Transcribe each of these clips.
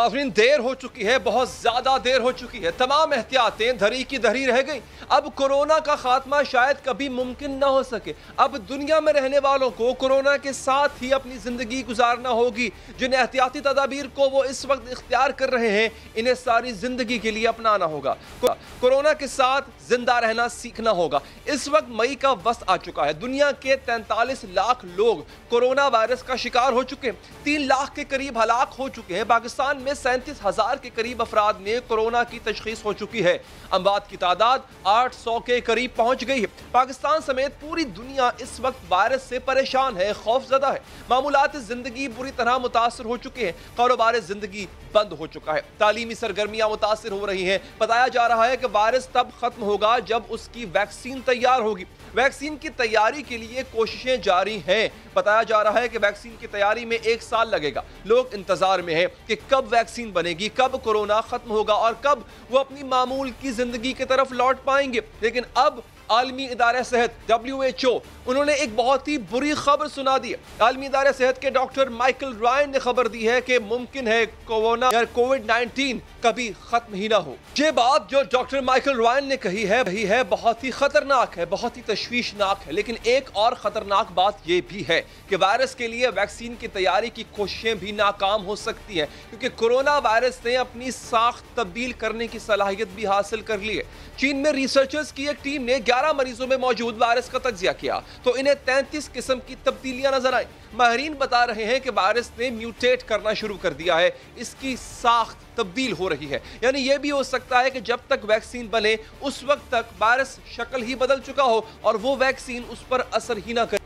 नाज़रीन, देर हो चुकी है, बहुत ज़्यादा देर हो चुकी है। तमाम एहतियातें धरी की धरी रह गई। अब कोरोना का खात्मा शायद कभी मुमकिन ना हो सके। अब दुनिया में रहने वालों को कोरोना के साथ ही अपनी ज़िंदगी गुजारना होगी। जिन एहतियाती तदाबीर को वो इस वक्त इख्तियार कर रहे हैं, इन्हें सारी ज़िंदगी के लिए अपनाना होगा। कोरोना के साथ जिंदा रहना सीखना होगा। इस वक्त मई का वक्त आ चुका है। दुनिया के 43 लाख लोग कोरोना वायरस का शिकार हो चुके हैं। 3 लाख के करीब हलाक हो चुके हैं। पाकिस्तान में 37,000 के करीब अफराद में कोरोना की तशखीस हो चुकी है। अमवात की तादाद 800 के करीब पहुंच गई है। पाकिस्तान समेत पूरी दुनिया इस वक्त वायरस से परेशान है, खौफजदा है। मामूलात जिंदगी बुरी तरह मुतासर हो चुके हैं। कारोबार जिंदगी बंद हो चुका है। तालीमी सरगर्मियां मुतासर हो रही हैं। बताया जा रहा है कि वायरस तब खत्म होगा जब उसकी वैक्सीन तैयार होगी। वैक्सीन की तैयारी के लिए कोशिशें जारी हैं। बताया जा रहा है कि वैक्सीन की तैयारी में 1 साल लगेगा। लोग इंतजार में हैं कि कब वैक्सीन बनेगी, कब कोरोना खत्म होगा और कब वो अपनी मामूल की जिंदगी की तरफ लौट पाएंगे। लेकिन अब आलमी इदारा सेहत WHO उन्होंने एक बहुत ही बुरी खबर सुना दी है। आलमी इदारा सेहत के डॉक्टर माइकल रायन ने खबर दी है कि मुमकिन है कोरोना या कोविड-19 कभी खत्म ही ना हो। ये बात जो डॉक्टर माइकल रायन ने कही है बहुत ही खतरनाक है, बहुत ही तशवीशनाक है। लेकिन एक और खतरनाक बात यह भी है कि वायरस के लिए वैक्सीन की तैयारी की कोशिशें भी नाकाम हो सकती हैं, क्योंकि कोरोना वायरस ने अपनी साख्त तब्दील करने की सलाहियत भी हासिल कर ली है। चीन में रिसर्चर्स की एक टीम ने 11 मरीजों में मौजूद वायरस का तज्जिया किया तो इन्हें 33 किस्म की तब्दीलियां नजर आई। माहिरीन बता रहे हैं कि वायरस ने म्यूटेट करना शुरू कर दिया है, इसकी साख्त तब्दील हो रही है। यानी यह भी हो सकता है कि जब तक वैक्सीन बने उस वक्त तक वायरस शक्ल ही बदल चुका हो और वो वैक्सीन उस पर असर ही ना करे।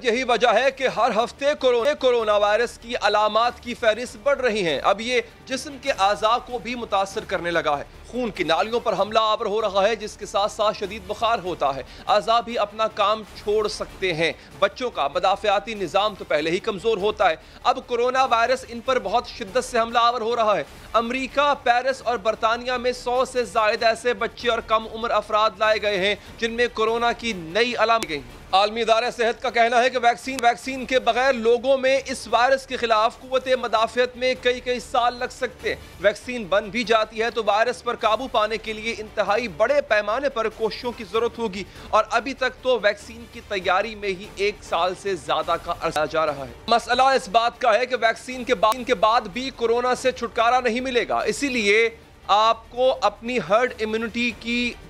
यही वजह है कि हर हफ्ते कोरोना वायरस की अलामात की फहरिस्त बढ़ रही हैं। अब ये जिस्म के आज़ा को भी मुतासर करने लगा है। खून की नालियों पर हमला आवर हो रहा है, जिसके साथ साथ शदीद बुखार होता है। आज़ा भी अपना काम छोड़ सकते हैं। बच्चों का मदाफ़ियाती निज़ाम तो पहले ही कमज़ोर होता है। अब कोरोना वायरस इन पर बहुत शिद्दत से हमला आवर हो रहा है। अमरीका, पेरिस और बरतानिया में 100 से ज़ायद ऐसे बच्चे और कम उम्र अफराद लाए गए हैं जिनमें कोरोना की नई अलामतें गई। आलमी इदारा सेहत का कहना है कि वैक्सीन के बगैर लोगों में इस वायरस के खिलाफ कुव्वत मदाफ़ियत में कई साल लग सकते हैं। वैक्सीन बन भी जाती है तो वायरस पर काबू पाने के लिए इंतहाई बड़े पैमाने पर कोशिशों की जरूरत होगी और अभी तक तो वैक्सीन की तैयारी में ही 1 साल से ज्यादा का अर्सा जा रहा है। मसला इस बात का है कि वैक्सीन के बाद भी कोरोना से छुटकारा नहीं मिलेगा, इसीलिए आपको अपनी हर्ड इम्यूनिटी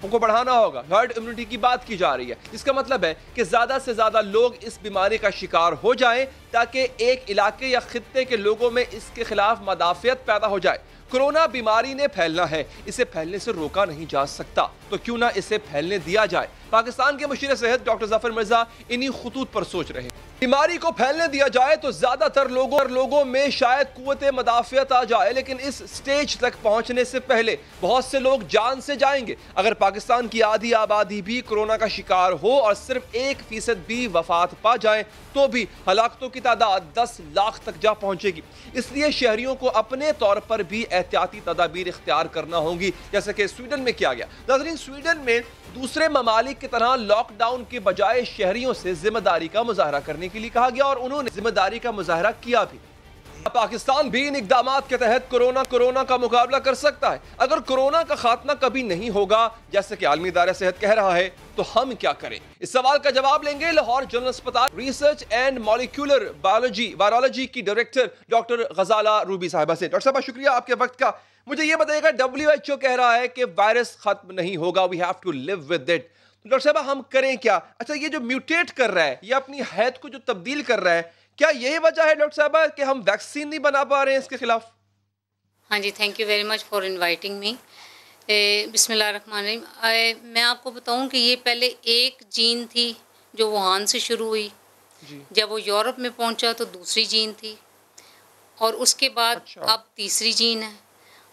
को बढ़ाना होगा। हर्ड इम्यूनिटी की बात की जा रही है, इसका मतलब है कि ज्यादा से ज्यादा लोग इस बीमारी का शिकार हो जाएं ताकि एक इलाके या खित्ते के लोगों में इसके खिलाफ मदाफियत पैदा हो जाए। कोरोना बीमारी ने फैलना है, इसे फैलने से रोका नहीं जा सकता, तो क्यों ना इसे फैलने दिया जाए। पाकिस्तान के मुशीर सेहत डॉक्टर जफर मिर्जा इन्हीं खुतूत पर सोच रहे हैं। बीमारी को फैलने दिया जाए तो ज्यादातर लोगों में शायद कुव्वत मदाफियत आ जाए, लेकिन इस स्टेज तक पहुंचने से पहले बहुत से लोग जान से जाएंगे। अगर पाकिस्तान की आधी आबादी भी कोरोना का शिकार हो और सिर्फ 1% भी वफात पा जाए तो भी हलाकतों की तादाद 10 लाख तक जा पहुंचेगी। इसलिए शहरियों को अपने तौर पर भी एहतियाती तदाबीर इख्तियार करना होगी, जैसे कि स्वीडन में किया गया। नाज़रीन, स्वीडन में दूसरे ममालिक की तरह लॉकडाउन के बजाय शहरियों से जिम्मेदारी का मुजाहरा करने के लिए कहा गया और उन्होंने जिम्मेदारी का मुजाहरा किया भी। पाकिस्तान भी इन इक़दामात के तहत कोरोना का मुकाबला कर सकता है। अगर कोरोना का खात्मा कभी नहीं होगा, जैसे कि आलमी इदारा सेहत कह रहा है, तो हम क्या करें? इस सवाल का जवाब लेंगे लाहौर जनरल अस्पताल रिसर्च एंड मॉलिक्यूलर वायरोलॉजी की डायरेक्टर डॉक्टर गजाला रूबी साहिबा से। डॉक्टर साहब, शुक्रिया आपके वक्त का। मुझे ये बताइएगा, WHO कह रहा है कि वायरस खत्म नहीं होगा, we have to live with it. Doctor साहब, हम करें क्या? अच्छा, ये जो म्यूटेट कर रहा है, ये अपनी हैत को जो तब्दील कर रहा है, क्या यही वजह है डॉक्टर साहब कि हम वैक्सीन नहीं बना पा रहे हैं इसके खिलाफ? हाँ जी, thank you very much for inviting me. बिस्मिल्लाहिर्रहमानिर्रहीम। मैं आपको बताऊं कि ये पहले एक जीन थी जो वुहान से शुरू हुई जी। जब वो यूरोप में पहुंचा तो दूसरी जीन थी और उसके बाद अब तीसरी जीन है।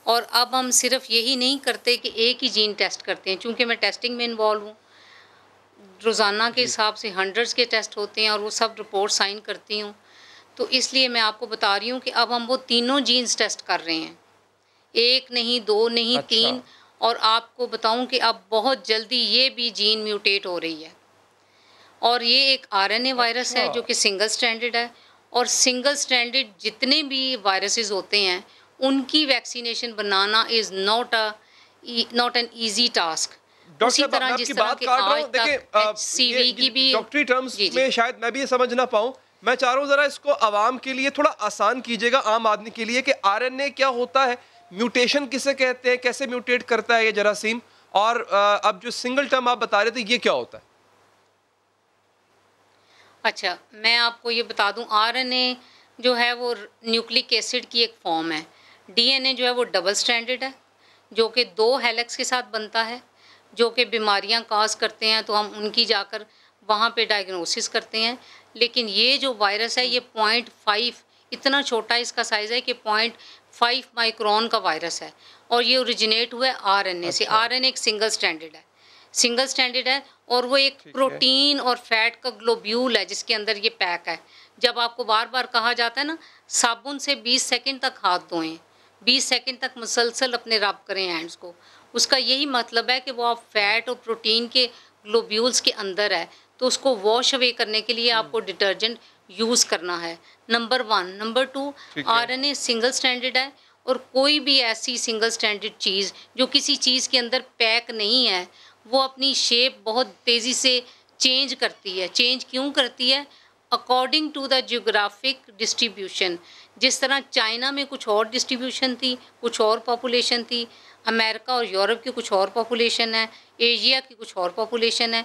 और अब हम सिर्फ यही नहीं करते कि एक ही जीन टेस्ट करते हैं, चूँकि मैं टेस्टिंग में इन्वॉल्व हूँ। रोज़ाना के हिसाब से हंड्रेड्स के टेस्ट होते हैं और वो सब रिपोर्ट साइन करती हूँ, तो इसलिए मैं आपको बता रही हूँ कि अब हम वो तीनों जीन्स टेस्ट कर रहे हैं, एक नहीं, दो नहीं, तीन। और आपको बताऊँ कि अब बहुत जल्दी ये भी जीन म्यूटेट हो रही है और ये एक RNA वायरस है जो कि सिंगल स्ट्रैंडेड है। और सिंगल स्ट्रैंडेड जितने भी वायरसेस होते हैं उनकी vaccination banana is not an easy task. उसी तरह जिस तरह के आज तक HCV की भी डॉक्टरी टर्म्स में शायद मैं भी ये समझ ना पाऊं, मैं चाह रहा हूं जरा इसको आवाम के लिए थोड़ा आसान कीजिएगा, आम आदमी के लिए, कि RNA क्या होता है, म्यूटेशन किसे कहते हैं, कैसे म्यूटेट करता है ये जरासीम, और अब जो सिंगल टर्म आप बता रहे थे ये क्या होता है? अच्छा, मैं आपको ये बता दूं, RNA जो है वो न्यूक्लिक एसिड की एक फॉर्म है। DNA जो है वो डबल स्ट्रैंडेड है, जो कि 2 हेलिक्स के साथ बनता है, जो कि बीमारियां काज करते हैं, तो हम उनकी जाकर वहाँ पे डायग्नोसिस करते हैं। लेकिन ये जो वायरस है ये 0.5 इतना छोटा इसका साइज़ है कि 0.5 माइक्रोन का वायरस है, और ये ओरिजिनेट हुआ है RNA से। RNA एक सिंगल स्टैंडर्ड है और वो एक प्रोटीन और फैट का ग्लोब्यूल है जिसके अंदर ये पैक है। जब आपको बार बार कहा जाता है ना, साबुन से 20 सेकंड तक हाथ धोएं, 20 सेकंड तक मुसलसल अपने रब करें हैंड्स को, उसका यही मतलब है कि वो आप फैट और प्रोटीन के ग्लोब्यूल्स के अंदर है, तो उसको वॉश अवे करने के लिए आपको डिटर्जेंट यूज़ करना है, number 1। Number 2, RNA single standard है, और कोई भी ऐसी सिंगल स्टैंडर्ड चीज़ जो किसी चीज़ के अंदर पैक नहीं है, वो अपनी शेप बहुत तेज़ी से चेंज करती है। चेंज क्यों करती है? According to the geographic distribution. जिस तरह चाइना में कुछ और डिस्ट्रीब्यूशन थी, कुछ और पॉपुलेशन थी, अमेरिका और यूरोप की कुछ और पॉपुलेशन है, एशिया की कुछ और पॉपुलेशन है,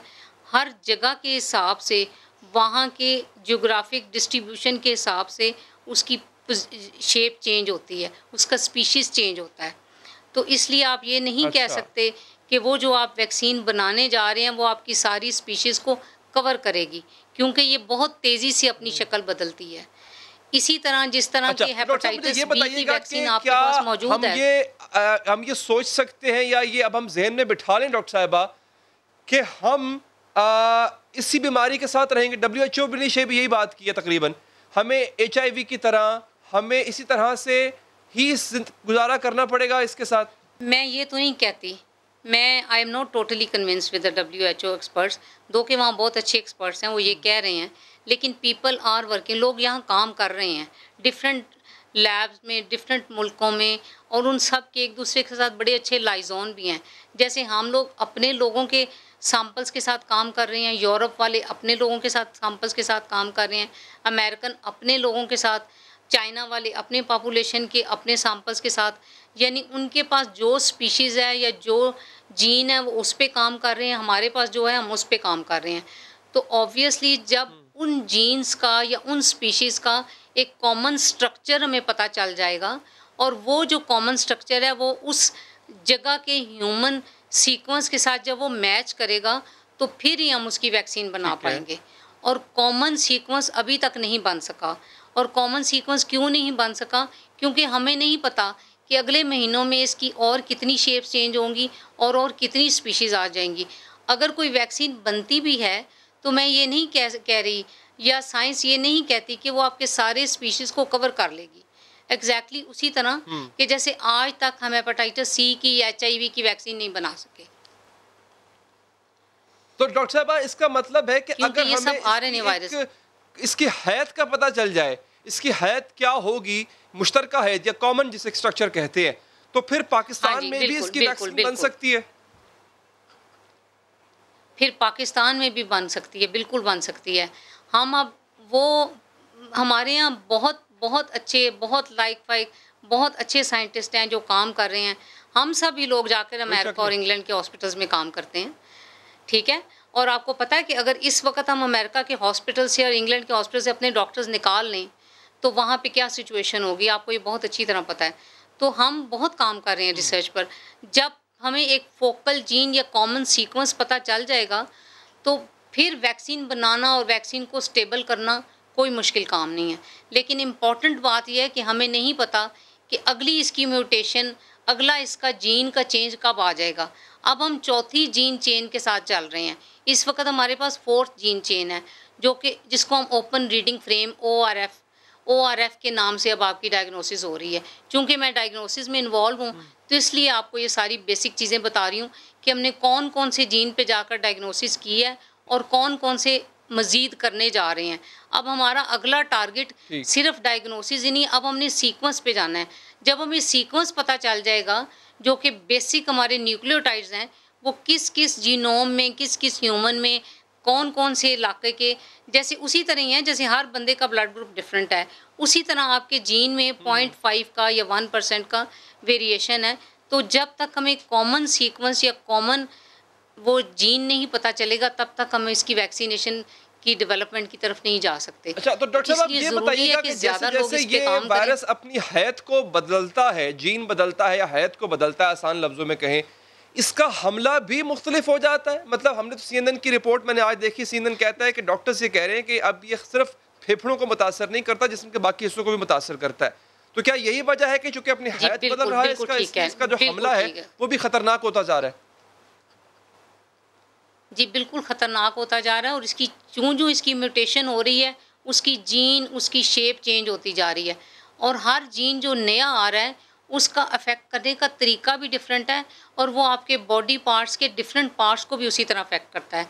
हर जगह के हिसाब से, वहाँ के जियोग्राफिक डिस्ट्रीब्यूशन के हिसाब से उसकी शेप चेंज होती है, उसका स्पीशीज़ चेंज होता है। तो इसलिए आप ये नहीं कह सकते कि वो जो आप वैक्सीन बनाने जा रहे हैं वो आपकी सारी स्पीशीज़ को कवर करेगी, क्योंकि ये बहुत तेज़ी से अपनी शक्ल बदलती है। इसी तरह जिस तरह के हेपेटाइटिस बी की वैक्सीन आपके पास मौजूद है, हम ये सोच सकते हैं, या ये अब हम जहन में बिठा लें डॉक्टर साहिबा, कि हम इसी बीमारी के साथ रहेंगे? WHO ने भी यही बात की है तकरीबन, हमें HIV की तरह, हमें इसी तरह से ही गुजारा करना पड़ेगा इसके साथ। मैं ये तो नहीं कहती, मैं I am not totally convinced with the WHO experts, दो के वहाँ बहुत अच्छे एक्सपर्ट्स हैं, वो ये कह रहे हैं, लेकिन पीपल आर वर्किंग, लोग यहाँ काम कर रहे हैं डिफरेंट लैब्स में, डिफरेंट मुल्कों में, और उन सब के एक दूसरे के साथ बड़े अच्छे लाइजोन भी हैं। जैसे हम लोग अपने लोगों के सैंपल्स के साथ काम कर रहे हैं, यूरोप वाले अपने लोगों के साथ सैंपल्स के साथ काम कर रहे हैं, अमेरिकन अपने लोगों के साथ, चाइना वाले अपने पॉपुलेशन के अपने सैंपल्स के साथ, यानी उनके पास जो स्पीशीज़ है या जो जीन है वो उस पर काम कर रहे हैं, हमारे पास जो है हम उस पर काम कर रहे हैं। तो ऑब्वियसली जब उन जीन्स का या उन स्पीशीज़ का एक कॉमन स्ट्रक्चर हमें पता चल जाएगा, और वो जो कॉमन स्ट्रक्चर है वो उस जगह के ह्यूमन सीक्वेंस के साथ जब वो मैच करेगा, तो फिर ही हम उसकी वैक्सीन बना पाएंगे। और कॉमन सीक्वेंस अभी तक नहीं बन सका। और कॉमन सीक्वेंस क्यों नहीं बन सका? क्योंकि हमें नहीं पता कि अगले महीनों में इसकी और कितनी शेप्स चेंज होंगी और कितनी स्पीशीज़ आ जाएंगी। अगर कोई वैक्सीन बनती भी है तो मैं ये नहीं कह रही, या साइंस ये नहीं कहती कि वो आपके सारे स्पीशीज़ को कवर कर लेगी। एग्जैक्टली उसी तरह कि जैसे आज तक हम हेपेटाइटिस C की या HIV की वैक्सीन नहीं बना सके। तो डॉक्टर साहब, इसका मतलब है कि अगर हमें इसकी हैत का पता चल जाए, इसकी हैत क्या होगी, मुश्तरका हैत या कॉमन जिसे स्ट्रक्चर कहते हैं, तो फिर पाकिस्तान में भी इसकी वैक्सीन बन सकती है? फिर पाकिस्तान में भी बन सकती है, बिल्कुल बन सकती है। हम अब वो हमारे यहाँ बहुत बहुत अच्छे, बहुत बहुत अच्छे साइंटिस्ट हैं जो काम कर रहे हैं। हम सभी लोग जाकर अमेरिका और इंग्लैंड के हॉस्पिटल्स में काम करते हैं, ठीक है। और आपको पता है कि अगर इस वक्त हम अमेरिका के हॉस्पिटल से और इंग्लैंड के हॉस्पिटल से अपने डॉक्टर्स निकाल लें तो वहाँ पे क्या सिचुएशन होगी, आपको ये बहुत अच्छी तरह पता है। तो हम बहुत काम कर रहे हैं रिसर्च पर। जब हमें एक फोकल जीन या कॉमन सीक्वेंस पता चल जाएगा तो फिर वैक्सीन बनाना और वैक्सीन को स्टेबल करना कोई मुश्किल काम नहीं है। लेकिन इम्पॉर्टेंट बात यह है कि हमें नहीं पता कि अगली इसकी म्यूटेशन, अगला इसका जीन का चेंज कब आ जाएगा। अब हम चौथी जीन चेन के साथ चल रहे हैं। इस वक्त हमारे पास 4th जीन चेन है जिसको हम ओपन रीडिंग फ्रेम ORF के नाम से अब आपकी डायग्नोसिस हो रही है। चूँकि मैं डायग्नोसिस में इन्वॉल्व हूँ तो इसलिए आपको ये सारी बेसिक चीज़ें बता रही हूँ कि हमने कौन कौन से जीन पे जाकर डायग्नोसिस की है और कौन कौन से मज़ीद करने जा रहे हैं। अब हमारा अगला टारगेट सिर्फ डायग्नोसिस ही नहीं, अब हमने सीक्वेंस पे जाना है। जब हमें सीक्वेंस पता चल जाएगा जो कि बेसिक हमारे न्यूक्लियोटाइड्स हैं, वो किस किस जीनोम में, किस किस ह्यूमन में, कौन कौन से इलाके के, जैसे उसी तरह ही है जैसे हर बंदे का ब्लड ग्रुप डिफरेंट है, उसी तरह आपके जीन में 0.5 का या 1% का वेरिएशन है। तो जब तक हमें कॉमन सीक्वेंस या कॉमन वो जीन नहीं पता चलेगा, तब तक हम इसकी वैक्सीनेशन की डेवलपमेंट की तरफ नहीं जा सकते। अच्छा, तो डॉक्टर साहब ये बताइएगा कि जैसे ये वायरस अपनी हैत को बदलता है, जीन बदलता है या हैत को बदलता है, आसान लफ्जों में कहें, इसका हमला भी मुख्तलिफ हो जाता है। मतलब हमने तो CNN की रिपोर्ट मैंने आज देखी, CNN कहता है कि डॉक्टर्स ये कह रहे हैं कि अब ये सिर्फ फेफड़ों को मुतासर नहीं करता, जिस्म के बाकी हिस्सों को भी मुतासर करता है। तो क्या यही वजह है कि चूंकि अपनी हैत बदल रहा है, इसका जो हमला है वो भी खतरनाक होता जा रहा है? जी बिल्कुल ख़तरनाक होता जा रहा है, और इसकी जो इसकी म्यूटेशन हो रही है, उसकी जीन, उसकी शेप चेंज होती जा रही है, और हर जीन जो नया आ रहा है उसका अफेक्ट करने का तरीका भी डिफरेंट है, और वो आपके बॉडी पार्ट्स के डिफरेंट पार्ट्स को भी उसी तरह अफेक्ट करता है।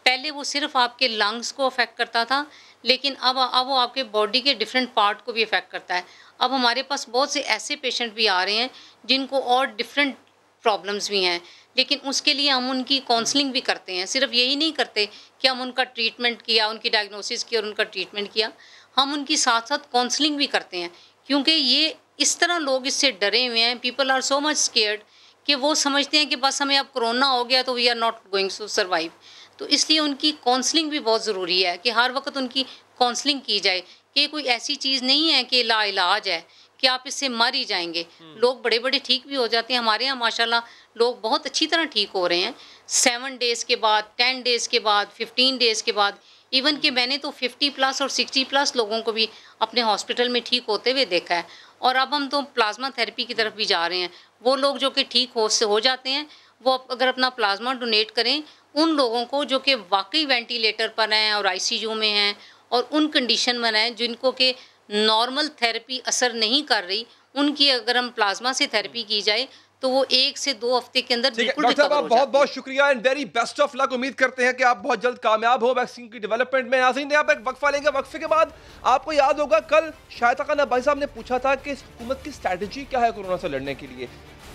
पहले वो सिर्फ आपके लंग्स को अफेक्ट करता था, लेकिन अब वो आपके बॉडी के डिफरेंट पार्ट को भी अफेक्ट करता है। अब हमारे पास बहुत से ऐसे पेशेंट भी आ रहे हैं जिनको और डिफरेंट प्रॉब्लम्स भी हैं, लेकिन उसके लिए हम उनकी काउंसलिंग भी करते हैं। सिर्फ यही नहीं करते कि हम उनका ट्रीटमेंट किया, उनकी डायग्नोसिस की और उनका ट्रीटमेंट किया, हम उनकी साथ साथ काउंसलिंग भी करते हैं, क्योंकि ये इस तरह लोग इससे डरे हुए हैं, people are so much scared कि वो समझते हैं कि बस हमें अब कोरोना हो गया तो we are not going to survive. तो इसलिए उनकी काउंसलिंग भी बहुत ज़रूरी है कि हर वक्त उनकी काउंसलिंग की जाए कि कोई ऐसी चीज़ नहीं है कि लाइलाज है कि आप इससे मर ही जाएंगे। लोग बड़े बड़े ठीक भी हो जाते हैं। हमारे यहाँ माशाल्लाह लोग बहुत अच्छी तरह ठीक हो रहे हैं, 7 डेज़ के बाद, 10 डेज़ के बाद, 15 डेज़ के बाद। इवन कि मैंने तो 50+ और 60+ लोगों को भी अपने हॉस्पिटल में ठीक होते हुए देखा है। और अब हम तो प्लाज्मा थेरेपी की तरफ भी जा रहे हैं। वो लोग जो कि ठीक हो जाते हैं, वो अगर अपना प्लाज्मा डोनेट करें, उन लोगों को जो कि वाकई वेंटिलेटर पर हैं और ICU में हैं और उन कंडीशन में हैं जिनको कि नॉर्मल थेरेपी असर नहीं कर रही, उनकी अगर हम प्लाज्मा से थेरेपी की जाए तो वो 1 से 2 हफ्ते के अंदर बिल्कुल रिकवर हो जाते हैं। बहुत बहुत शुक्रिया and very best of luck. उम्मीद करते हैं कि आप बहुत जल्द कामयाब हो वैक्सीन की डेवलपमेंट में। नाज़रीन, यहाँ पर एक वक्फा लेंगे, वक्फे के बाद आपको याद होगा कल शाहिदा खान अब्बासी साहब ने पूछा था कि हुकूमत की स्ट्रैटेजी क्या है कोरोना से लड़ने के लिए।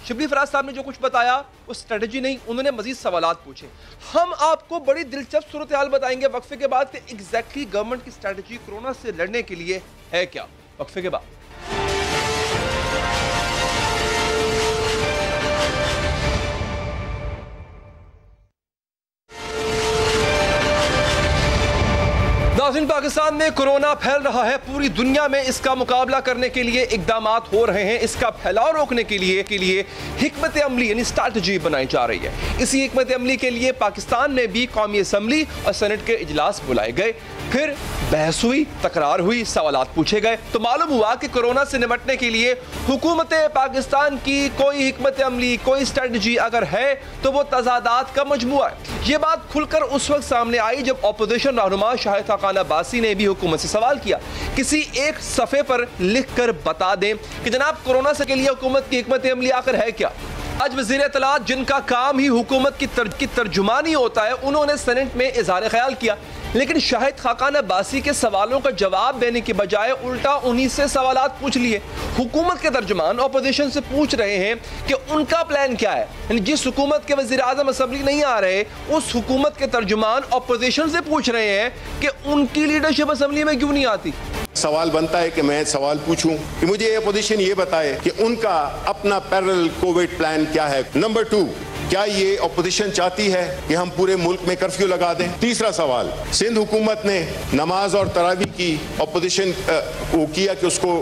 शिबली फराज साहब ने जो कुछ बताया वो स्ट्रेटजी नहीं, उन्होंने मजीद सवालात पूछे। हम आपको बड़ी दिलचस्प सूरत हाल बताएंगे वक्फे के बाद कि एग्जैक्टली गवर्नमेंट की स्ट्रैटेजी कोरोना से लड़ने के लिए है क्या। वक्फे के बाद नाज़रीन, पाकिस्तान में कोरोना फैल रहा है। पूरी दुनिया में इसका मुकाबला करने के लिए इक़दामात हो रहे हैं। इसका फैलाव रोकने के लिए हिकमत अमली यानी स्ट्रैटेजी बनाई जा रही है। इसी हिकमत अमली के लिए पाकिस्तान में भी कौमी असम्बली और सेनेट के इजलास बुलाए गए, फिर बहस हुई, तकरार हुई, सवालात पूछे गए। तो मालूम हुआ कि कोरोना से निपटने के लिए हुकूमत पाकिस्तान की कोई हिकमत अमली, कोई स्ट्रैटेजी अगर है तो वो तजादात का मजमुआ है। ये बात खुलकर उस वक्त सामने आई जब अपोजिशन रहनुमा शाहिदा खान अब्बासी ने भी हुकूमत से सवाल किया, किसी एक सफ़े पर लिख कर बता दें कि जनाब कोरोना से के लिए हुकूमत की हिकमत अमली आखिर है क्या। आज वज़ीर इत्तलात, जिनका काम ही हुकूमत की तर्जुमानी होता है, उन्होंने सेनेट में इज़हार ख्याल किया, लेकिन शाहिदा खान अब्बासी के सवालों का जवाब देने की बजाय उल्टा उन्हीं से सवालात पूछ लिए। हुकूमत के तर्जुमान अपोजिशन से पूछ रहे हैं कि उनका प्लान क्या है। यानी जिस हुकूमत के वज़ीर आज़म असम्बली नहीं आ रहे, उस हुकूमत के तर्जुमान अपोजिशन से पूछ रहे हैं कि उनकी लीडरशिप असम्बली में क्यों नहीं आती। सवाल बनता है कि मैं सवाल पूछूं कि मुझे अपोजिशन ये बताए कि उनका अपना पैरेलल कोविड प्लान क्या है। नंबर 2, क्या ये अपोजिशन चाहती है कि हम पूरे मुल्क में कर्फ्यू लगा दें? तीसरा सवाल, सिंध हुकूमत ने नमाज और तरावी की अपोजिशन वो किया कि उसको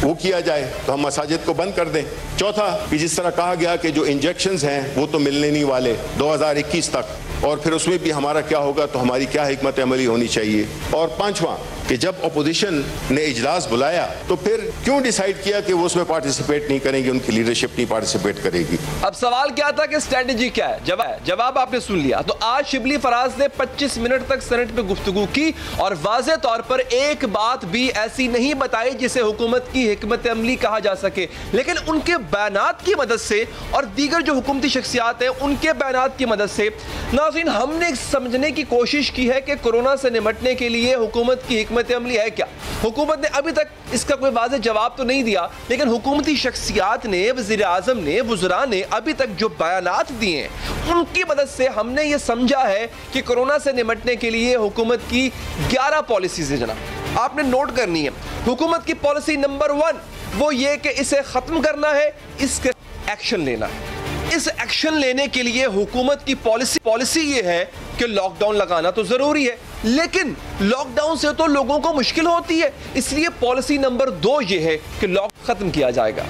वो किया जाए तो हम मसाजिद को बंद कर दें। चौथा, कि जिस तरह कहा गया कि जो इंजेक्शंस हैं वो तो मिलने नहीं वाले 2021 तक, और फिर उसमें भी हमारा क्या होगा, तो हमारी क्या हिकमत अमली होनी चाहिए। और पांचवा, कि जब अपोजिशन ने इजलास बुलाया तो फिर क्यों डिसाइड किया कि वो उसमें पार्टिसिपेट नहीं करेंगे, उनकी लीडरशिप नहीं पार्टिसिपेट करेगी। अब सवाल क्या था कि स्ट्रेटजी क्या है, जवाब आपने सुन लिया। तो आज शिबली फराज ने 25 मिनट तक सेनेट में गुफ्तगू की और वाज़े तौर पर एक बात भी ऐसी नहीं बताई जिसे हुकूमत की हिकमत अमली कहा जा सके, लेकिन उनके बयानात की मदद से और दीगर जो हुकूमती शख्सियात हैं उनके बयानात की मदद से ना नाज़रीन, हमने समझने की कोशिश की है कि कोरोना से निपटने के लिए हुकूमत की हिकमत अमली है क्या। हुकूमत ने अभी तक इसका कोई वाज़ेह जवाब तो नहीं दिया, लेकिन हुकूमती शख्सियात ने, वज़ीर आज़म ने, वुज़रा ने अभी तक जो बयानात दिए हैं उनकी मदद से हमने ये समझा है कि कोरोना से निपटने के लिए हुकूमत की 11 पॉलिसीज़ हैं जनाब, आपने नोट करनी है। हुकूमत की पॉलिसी नंबर 1 वो ये कि इसे ख़त्म करना है, इसके एक्शन लेना है। इस एक्शन लेने के लिए हुकूमत की पॉलिसी ये है कि लॉकडाउन लगाना तो जरूरी है, लेकिन लॉकडाउन से तो लोगों को मुश्किल होती है, इसलिए पॉलिसी नंबर 2 ये है कि लॉकडाउन खत्म किया जाएगा।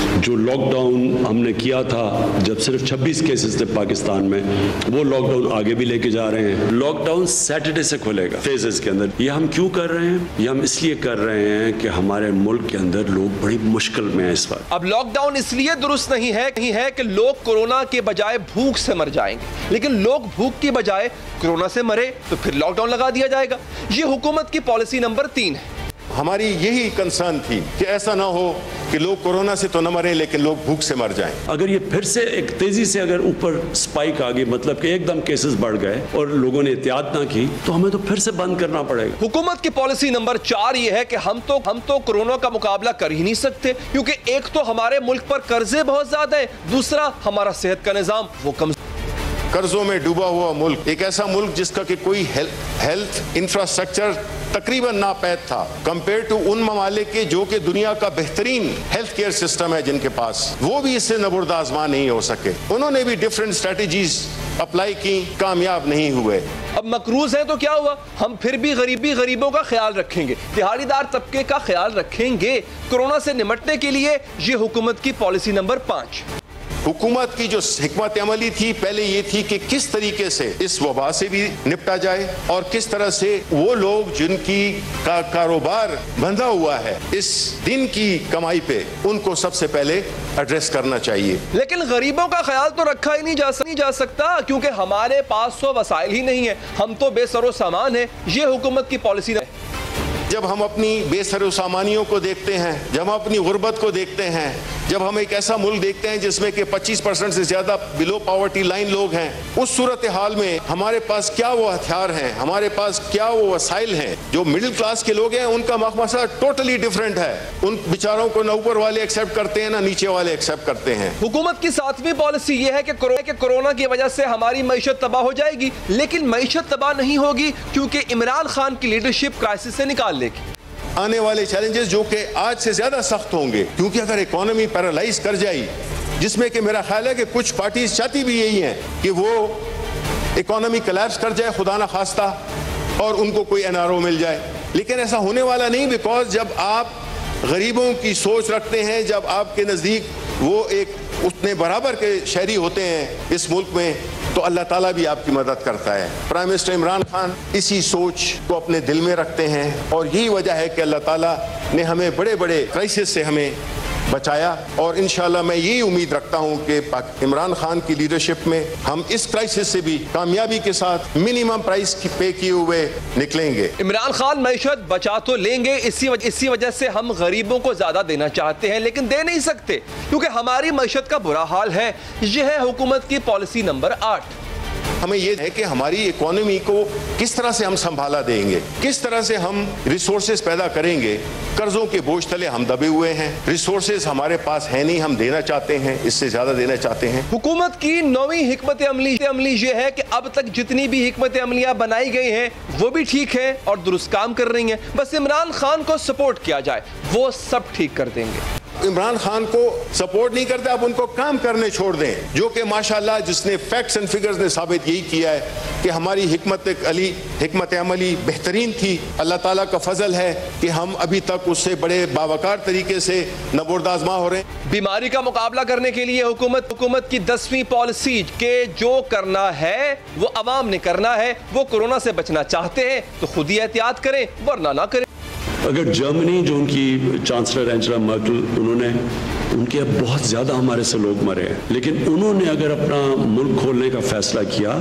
जो लॉकडाउन हमने किया था जब सिर्फ 26 केसेस थे पाकिस्तान में, वो लॉकडाउन आगे भी लेके जा रहे हैं। लॉकडाउन सैटरडे से खुलेगा फेजेस के अंदर। ये हम क्यों कर रहे हैं? ये हम इसलिए कर रहे हैं कि हमारे मुल्क के अंदर लोग बड़ी मुश्किल में हैं इस वक्त। अब लॉकडाउन इसलिए दुरुस्त नहीं है कि लोग कोरोना के बजाय भूख से मर जाएंगे, लेकिन लोग भूख की बजाय कोरोना से मरे तो फिर लॉकडाउन लगा दिया जाएगा। ये हुकूमत की पॉलिसी नंबर 3 है। हमारी यही कंसर्न थी कि ऐसा ना हो कि लोग कोरोना से तो न मरे लेकिन लोग भूख से मर जाएं। अगर ये फिर से एक तेजी से अगर ऊपर स्पाइक आ गई, मतलब कि एकदम केसेस बढ़ गए और लोगों ने एहतियात ना की, तो हमें तो फिर से बंद करना पड़ेगा। हुकूमत की पॉलिसी नंबर 4 ये है कि हम तो कोरोना का मुकाबला कर ही नहीं सकते, क्योंकि एक तो हमारे मुल्क पर कर्जे बहुत ज्यादा है, दूसरा हमारा सेहत का निजाम वो कम। कर्जों में डूबा हुआ मुल्क, एक ऐसा मुल्क जिसका कि कोई हेल्थ इंफ्रास्ट्रक्चर तकरीबन नापैद था कंपेयर टू उन ममालिक के जो कि दुनिया का बेहतरीन हेल्थ केयर सिस्टम है जिनके पास, वो भी इससे नबुर्द आजमा नहीं हो सके। उन्होंने भी डिफरेंट स्ट्रेटजीज अप्लाई की, कामयाब नहीं हुए। अब मकरूज है तो क्या हुआ, हम फिर भी गरीबों का ख्याल रखेंगे, दिहाड़ीदार तबके का ख्याल रखेंगे। कोरोना से निपटने के लिए ये हुकूमत की पॉलिसी नंबर 5। हुकूमत की जो हिकमत अमली थी पहले ये थी कि किस तरीके से इस वबा से भी निपटा जाए और किस तरह से वो लोग जिनकी कारोबार बंधा हुआ है इस दिन की कमाई पे, उनको सबसे पहले एड्रेस करना चाहिए। लेकिन गरीबों का ख्याल तो रखा ही नहीं जा सकता, क्योंकि हमारे पास तो वसाइल ही नहीं है, हम तो बेसरो सामान है। ये हुकूमत की पॉलिसी है। जब हम अपनी बेसरो सामानियों को देखते हैं, जब हम अपनी गुर्बत को देखते हैं, जब हम एक ऐसा मुल्क देखते हैं जिसमें कि 25% से ज्यादा बिलो पॉवर्टी लाइन लोग हैं, उस सूरत हाल में हमारे पास क्या वो हथियार हैं, हमारे पास क्या वो वसाइल हैं। जो मिडिल क्लास के लोग हैं उनका मसला टोटली डिफरेंट है। उन बेचारों को ना ऊपर वाले एक्सेप्ट करते हैं ना नीचे वाले एक्सेप्ट करते हैं। हुकूमत की 7वीं पॉलिसी ये है कि कोरोना की वजह से हमारी मईशत तबाह हो जाएगी, लेकिन मईशत तबाह नहीं होगी क्योंकि इमरान खान की लीडरशिप क्राइसिस से निकाल लेगी। आने वाले चैलेंजेस जो कि आज से ज्यादा सख्त होंगे, क्योंकि अगर इकोनॉमी पैरालाइज कर जाए, जिसमें कि मेरा ख्याल है कि कुछ पार्टीज चाहती भी यही हैं कि वो इकोनॉमी कोलैप्स कर जाए खुदा ना खास्ता और उनको कोई एनआरओ मिल जाए, लेकिन ऐसा होने वाला नहीं। बिकॉज जब आप गरीबों की सोच रखते हैं, जब आपके नज़दीक वो एक उतने बराबर के शहरी होते हैं इस मुल्क में, तो अल्लाह ताला भी आपकी मदद करता है। प्राइम मिनिस्टर इमरान खान इसी सोच को अपने दिल में रखते हैं और यही वजह है कि अल्लाह ताला ने हमें बड़े बड़े क्राइसिस से हमें बचाया और इंशाल्लाह मैं यही उम्मीद रखता हूं कि इमरान खान की लीडरशिप में हम इस क्राइसिस से भी कामयाबी के साथ मिनिमम प्राइस पे किए हुए निकलेंगे। इमरान खान मैशत बचा तो लेंगे, इसी वजह से हम गरीबों को ज्यादा देना चाहते हैं लेकिन दे नहीं सकते क्योंकि हमारी मैशत का बुरा हाल है। यह है हुकूमत की पॉलिसी नंबर 8। हमें यह है कि हमारी इकोनॉमी को किस तरह से हम संभाला देंगे, किस तरह से हम रिसोर्सेज पैदा करेंगे। कर्जों के बोझ तले हम दबे हुए हैं, रिसोर्सेज हमारे पास है नहीं, हम देना चाहते हैं, इससे ज्यादा देना चाहते हैं। हुकूमत की 9वीं हिकमत अमली ये है कि अब तक जितनी भी हिकमत अमलियां बनाई गई हैं वो भी ठीक है और दुरुस्त काम कर रही हैं, बस इमरान खान को सपोर्ट किया जाए, वो सब ठीक कर देंगे। इमरान खान को सपोर्ट नहीं करते, आप उनको काम करने छोड़ दें, जो कि माशाल्लाह जिसने फैक्ट्स एंड फिगर्स ने साबित यही किया है कि हमारी हिकमत अमली बेहतरीन थी। अल्लाह ताला का फजल है कि हम अभी तक उससे बड़े बावकार तरीके से नबुर्द आज़मा हो रहे हैं। बीमारी का मुकाबला करने के लिए हुकूमत की 10वीं पॉलिसी के जो करना है वो अवाम ने करना है। वो कोरोना से बचना चाहते हैं तो खुद ही एहतियात करें वरना ना करें। अगर जर्मनी जो उनकी चांसलर एंजेला मर्केल, उनके अब बहुत ज़्यादा हमारे से लोग मरे हैं, लेकिन उन्होंने अगर अपना मुल्क खोलने का फैसला किया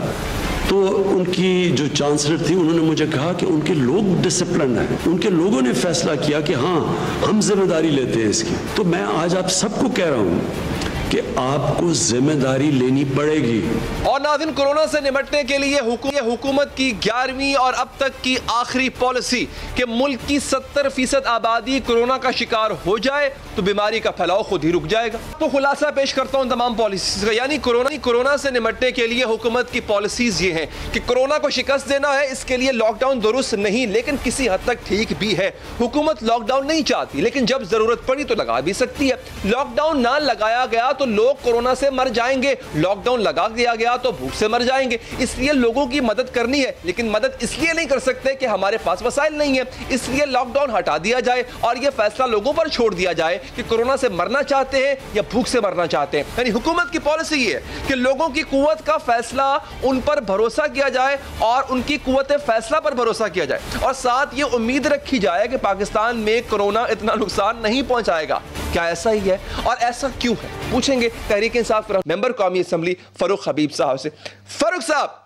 तो उनकी जो चांसलर थी उन्होंने मुझे कहा कि उनके लोग डिसिप्लिन हैं, उनके लोगों ने फैसला किया कि हाँ हम जिम्मेदारी लेते हैं इसकी। तो मैं आज आप सबको कह रहा हूँ कि आपको जिम्मेदारी लेनी पड़ेगी। और नाज़रीन, कोरोना से निपटने के लिए हुकूमत की 11वीं और अब तक की आखिरी पॉलिसी कि मुल्क की 70% आबादी कोरोना का शिकार हो जाए तो बीमारी का फैलाव खुद ही रुक जाएगा। तो खुलासा पेश करता हूं तमाम पॉलिसीज का। यानी कोरोना से निपटने के लिए हुकूमत की पॉलिसीज ये हैं कि कोरोना को शिकस्त देना है, इसके लिए लॉकडाउन दुरुस्त नहीं लेकिन किसी हद तक ठीक भी है। हुकूमत लॉकडाउन नहीं चाहती लेकिन जब जरूरत पड़ी तो लगा भी सकती है। लॉकडाउन ना लगाया गया तो लोग कोरोना से मर जाएंगे, लॉकडाउन लगा दिया गया तो भूख से मर जाएंगे। इसलिए लोगों की मदद करनी है, लेकिन मदद इसलिए नहीं कर सकते कि हमारे पास वसाइल नहीं है। इसलिए लॉकडाउन हटा दिया जाए और यह फैसला लोगों पर छोड़ दिया जाए कि कोरोना से मरना चाहते हैं या भूख से मरना चाहते हैं। यानी हुकूमत की पॉलिसी ये है कि लोगों की कुव्वत का फैसला उन पर भरोसा किया जाए और उनकी कुव्वत फैसला पर भरोसा किया जाए और साथ ये उम्मीद रखी जाए कि पाकिस्तान में कोरोना इतना नुकसान नहीं पहुंचाएगा। क्या ऐसा ही है और ऐसा क्यों है, पूछेंगे तहरीक इंसाफ मेंबर कौमी असम्बली फारूक हबीब साहब से। फारूक साहब,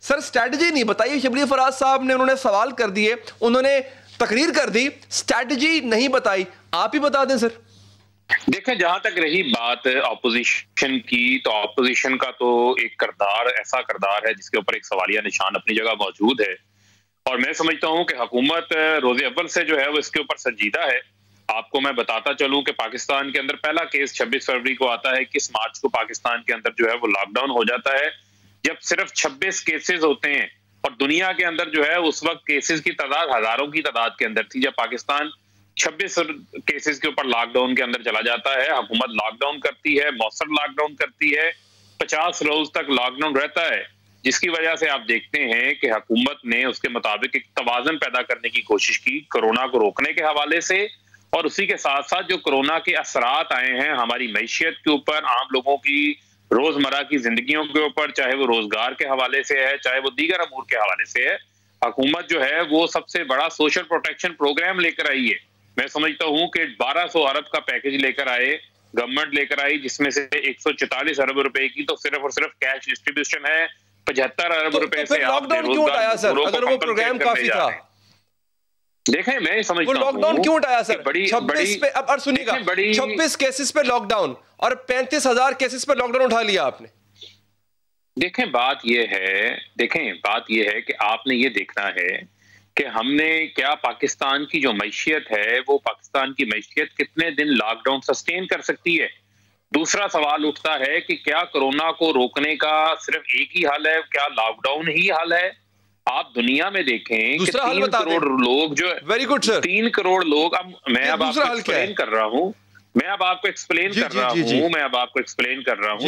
सर स्ट्रैटेजी नहीं बताई। शबली फराज साहब ने उन्होंने सवाल कर दिए, उन्होंने तकरीर कर दी, स्ट्रैटेजी नहीं बताई, आप ही बता दें सर। देखें, जहां तक रही बात ऑपोजिशन की, तो ऑपोजिशन का तो एक करदार ऐसा करदार है जिसके ऊपर एक सवालिया निशान अपनी जगह मौजूद है और मैं समझता हूं कि हुकूमत रोज़े अव्वल से जो है वो इसके ऊपर संजीदा है। आपको मैं बताता चलूं कि पाकिस्तान के अंदर पहला केस 26 फरवरी को आता है, 21 मार्च को पाकिस्तान के अंदर जो है वो लॉकडाउन हो जाता है। जब सिर्फ 26 केसेस होते हैं और दुनिया के अंदर जो है उस वक्त केसेस की तादाद हजारों की तादाद के अंदर थी। जब पाकिस्तान 26 केसेस के ऊपर लॉकडाउन के अंदर चला जाता है, हुकूमत लॉकडाउन करती है, मौसर लॉकडाउन करती है, 50 रोज तक लॉकडाउन रहता है, जिसकी वजह से आप देखते हैं कि हुकूमत ने उसके मुताबिक एक तवाज़ुन पैदा करने की कोशिश की कोरोना को रोकने के हवाले से और उसी के साथ साथ जो कोरोना के असरात आए हैं हमारी मैशियत के ऊपर, आम लोगों की रोजमर्रा की जिंदगियों के ऊपर, चाहे वो रोजगार के हवाले से है, चाहे वो दीगर अमूर के हवाले से है, हुकूमत जो है वो सबसे बड़ा सोशल प्रोटेक्शन प्रोग्राम लेकर आई है। मैं समझता हूं कि 1200 अरब का पैकेज लेकर आए, गवर्नमेंट लेकर आई, जिसमें से 144 अरब रुपए की तो सिर्फ और सिर्फ कैश डिस्ट्रीब्यूशन है, 75 अरब रुपए से लॉकडाउन क्यों उठाया सर अगर वो प्रोग्राम काफी था? देखें, मैं समझता हूं लॉकडाउन क्यों उठाया सर? 26 पे अब सुनिएगा, 26 केसेस पे लॉकडाउन और 35,000 केसेस पे लॉकडाउन उठा लिया आपने। देखें बात यह है कि आपने ये देखना है कि हमने क्या पाकिस्तान की जो मैशियत है वो पाकिस्तान की मैशियत कितने दिन लॉकडाउन सस्टेन कर सकती है। दूसरा सवाल उठता है कि क्या कोरोना को रोकने का सिर्फ एक ही हल है, क्या लॉकडाउन ही हल है? आप दुनिया में देखें कि 3 करोड़ लोग जो वेरी गुड सर 3 करोड़ लोग, अब मैं अब आपको एक्सप्लेन कर रहा हूं,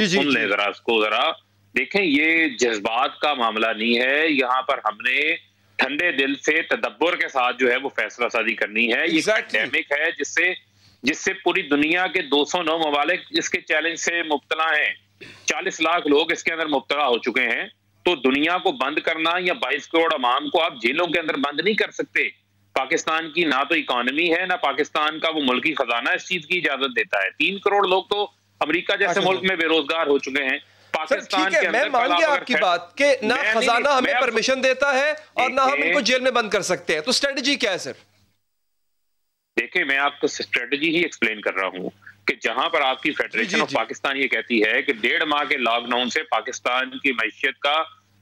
सुन लें जरा इसको जरा। देखें, ये जज्बात का मामला नहीं है, यहाँ पर हमने ठंडे दिल से तदब्बर के साथ जो है वो फैसला साजी करनी है। ये पैंडेमिक है जिससे पूरी दुनिया के 209 ममालिक इसके चैलेंज से मुब्तला हैं, 40 लाख लोग इसके अंदर मुब्तला हो चुके हैं। तो दुनिया को बंद करना या 22 करोड़ अवाम को आप जेलों के अंदर बंद नहीं कर सकते। पाकिस्तान की ना तो इकोनॉमी है ना पाकिस्तान का वो मुल्की खजाना इस चीज की इजाजत देता है। 3 करोड़ लोग तो अमेरिका जैसे मुल्क में बेरोजगार हो चुके हैं। पाकिस्तान के मैं मान गया आपकी बात कि ना खजाना हमें परमिशन देता है और ना हम इनको जेल में बंद कर सकते हैं, तो स्ट्रेटजी क्या है सर? देखिए, मैं आपको स्ट्रेटजी ही एक्सप्लेन कर रहा हूँ कि जहां पर आपकी फेडरेशन ऑफ पाकिस्तान ये कहती है कि 1.5 माह के लॉकडाउन से पाकिस्तान की मैशियत का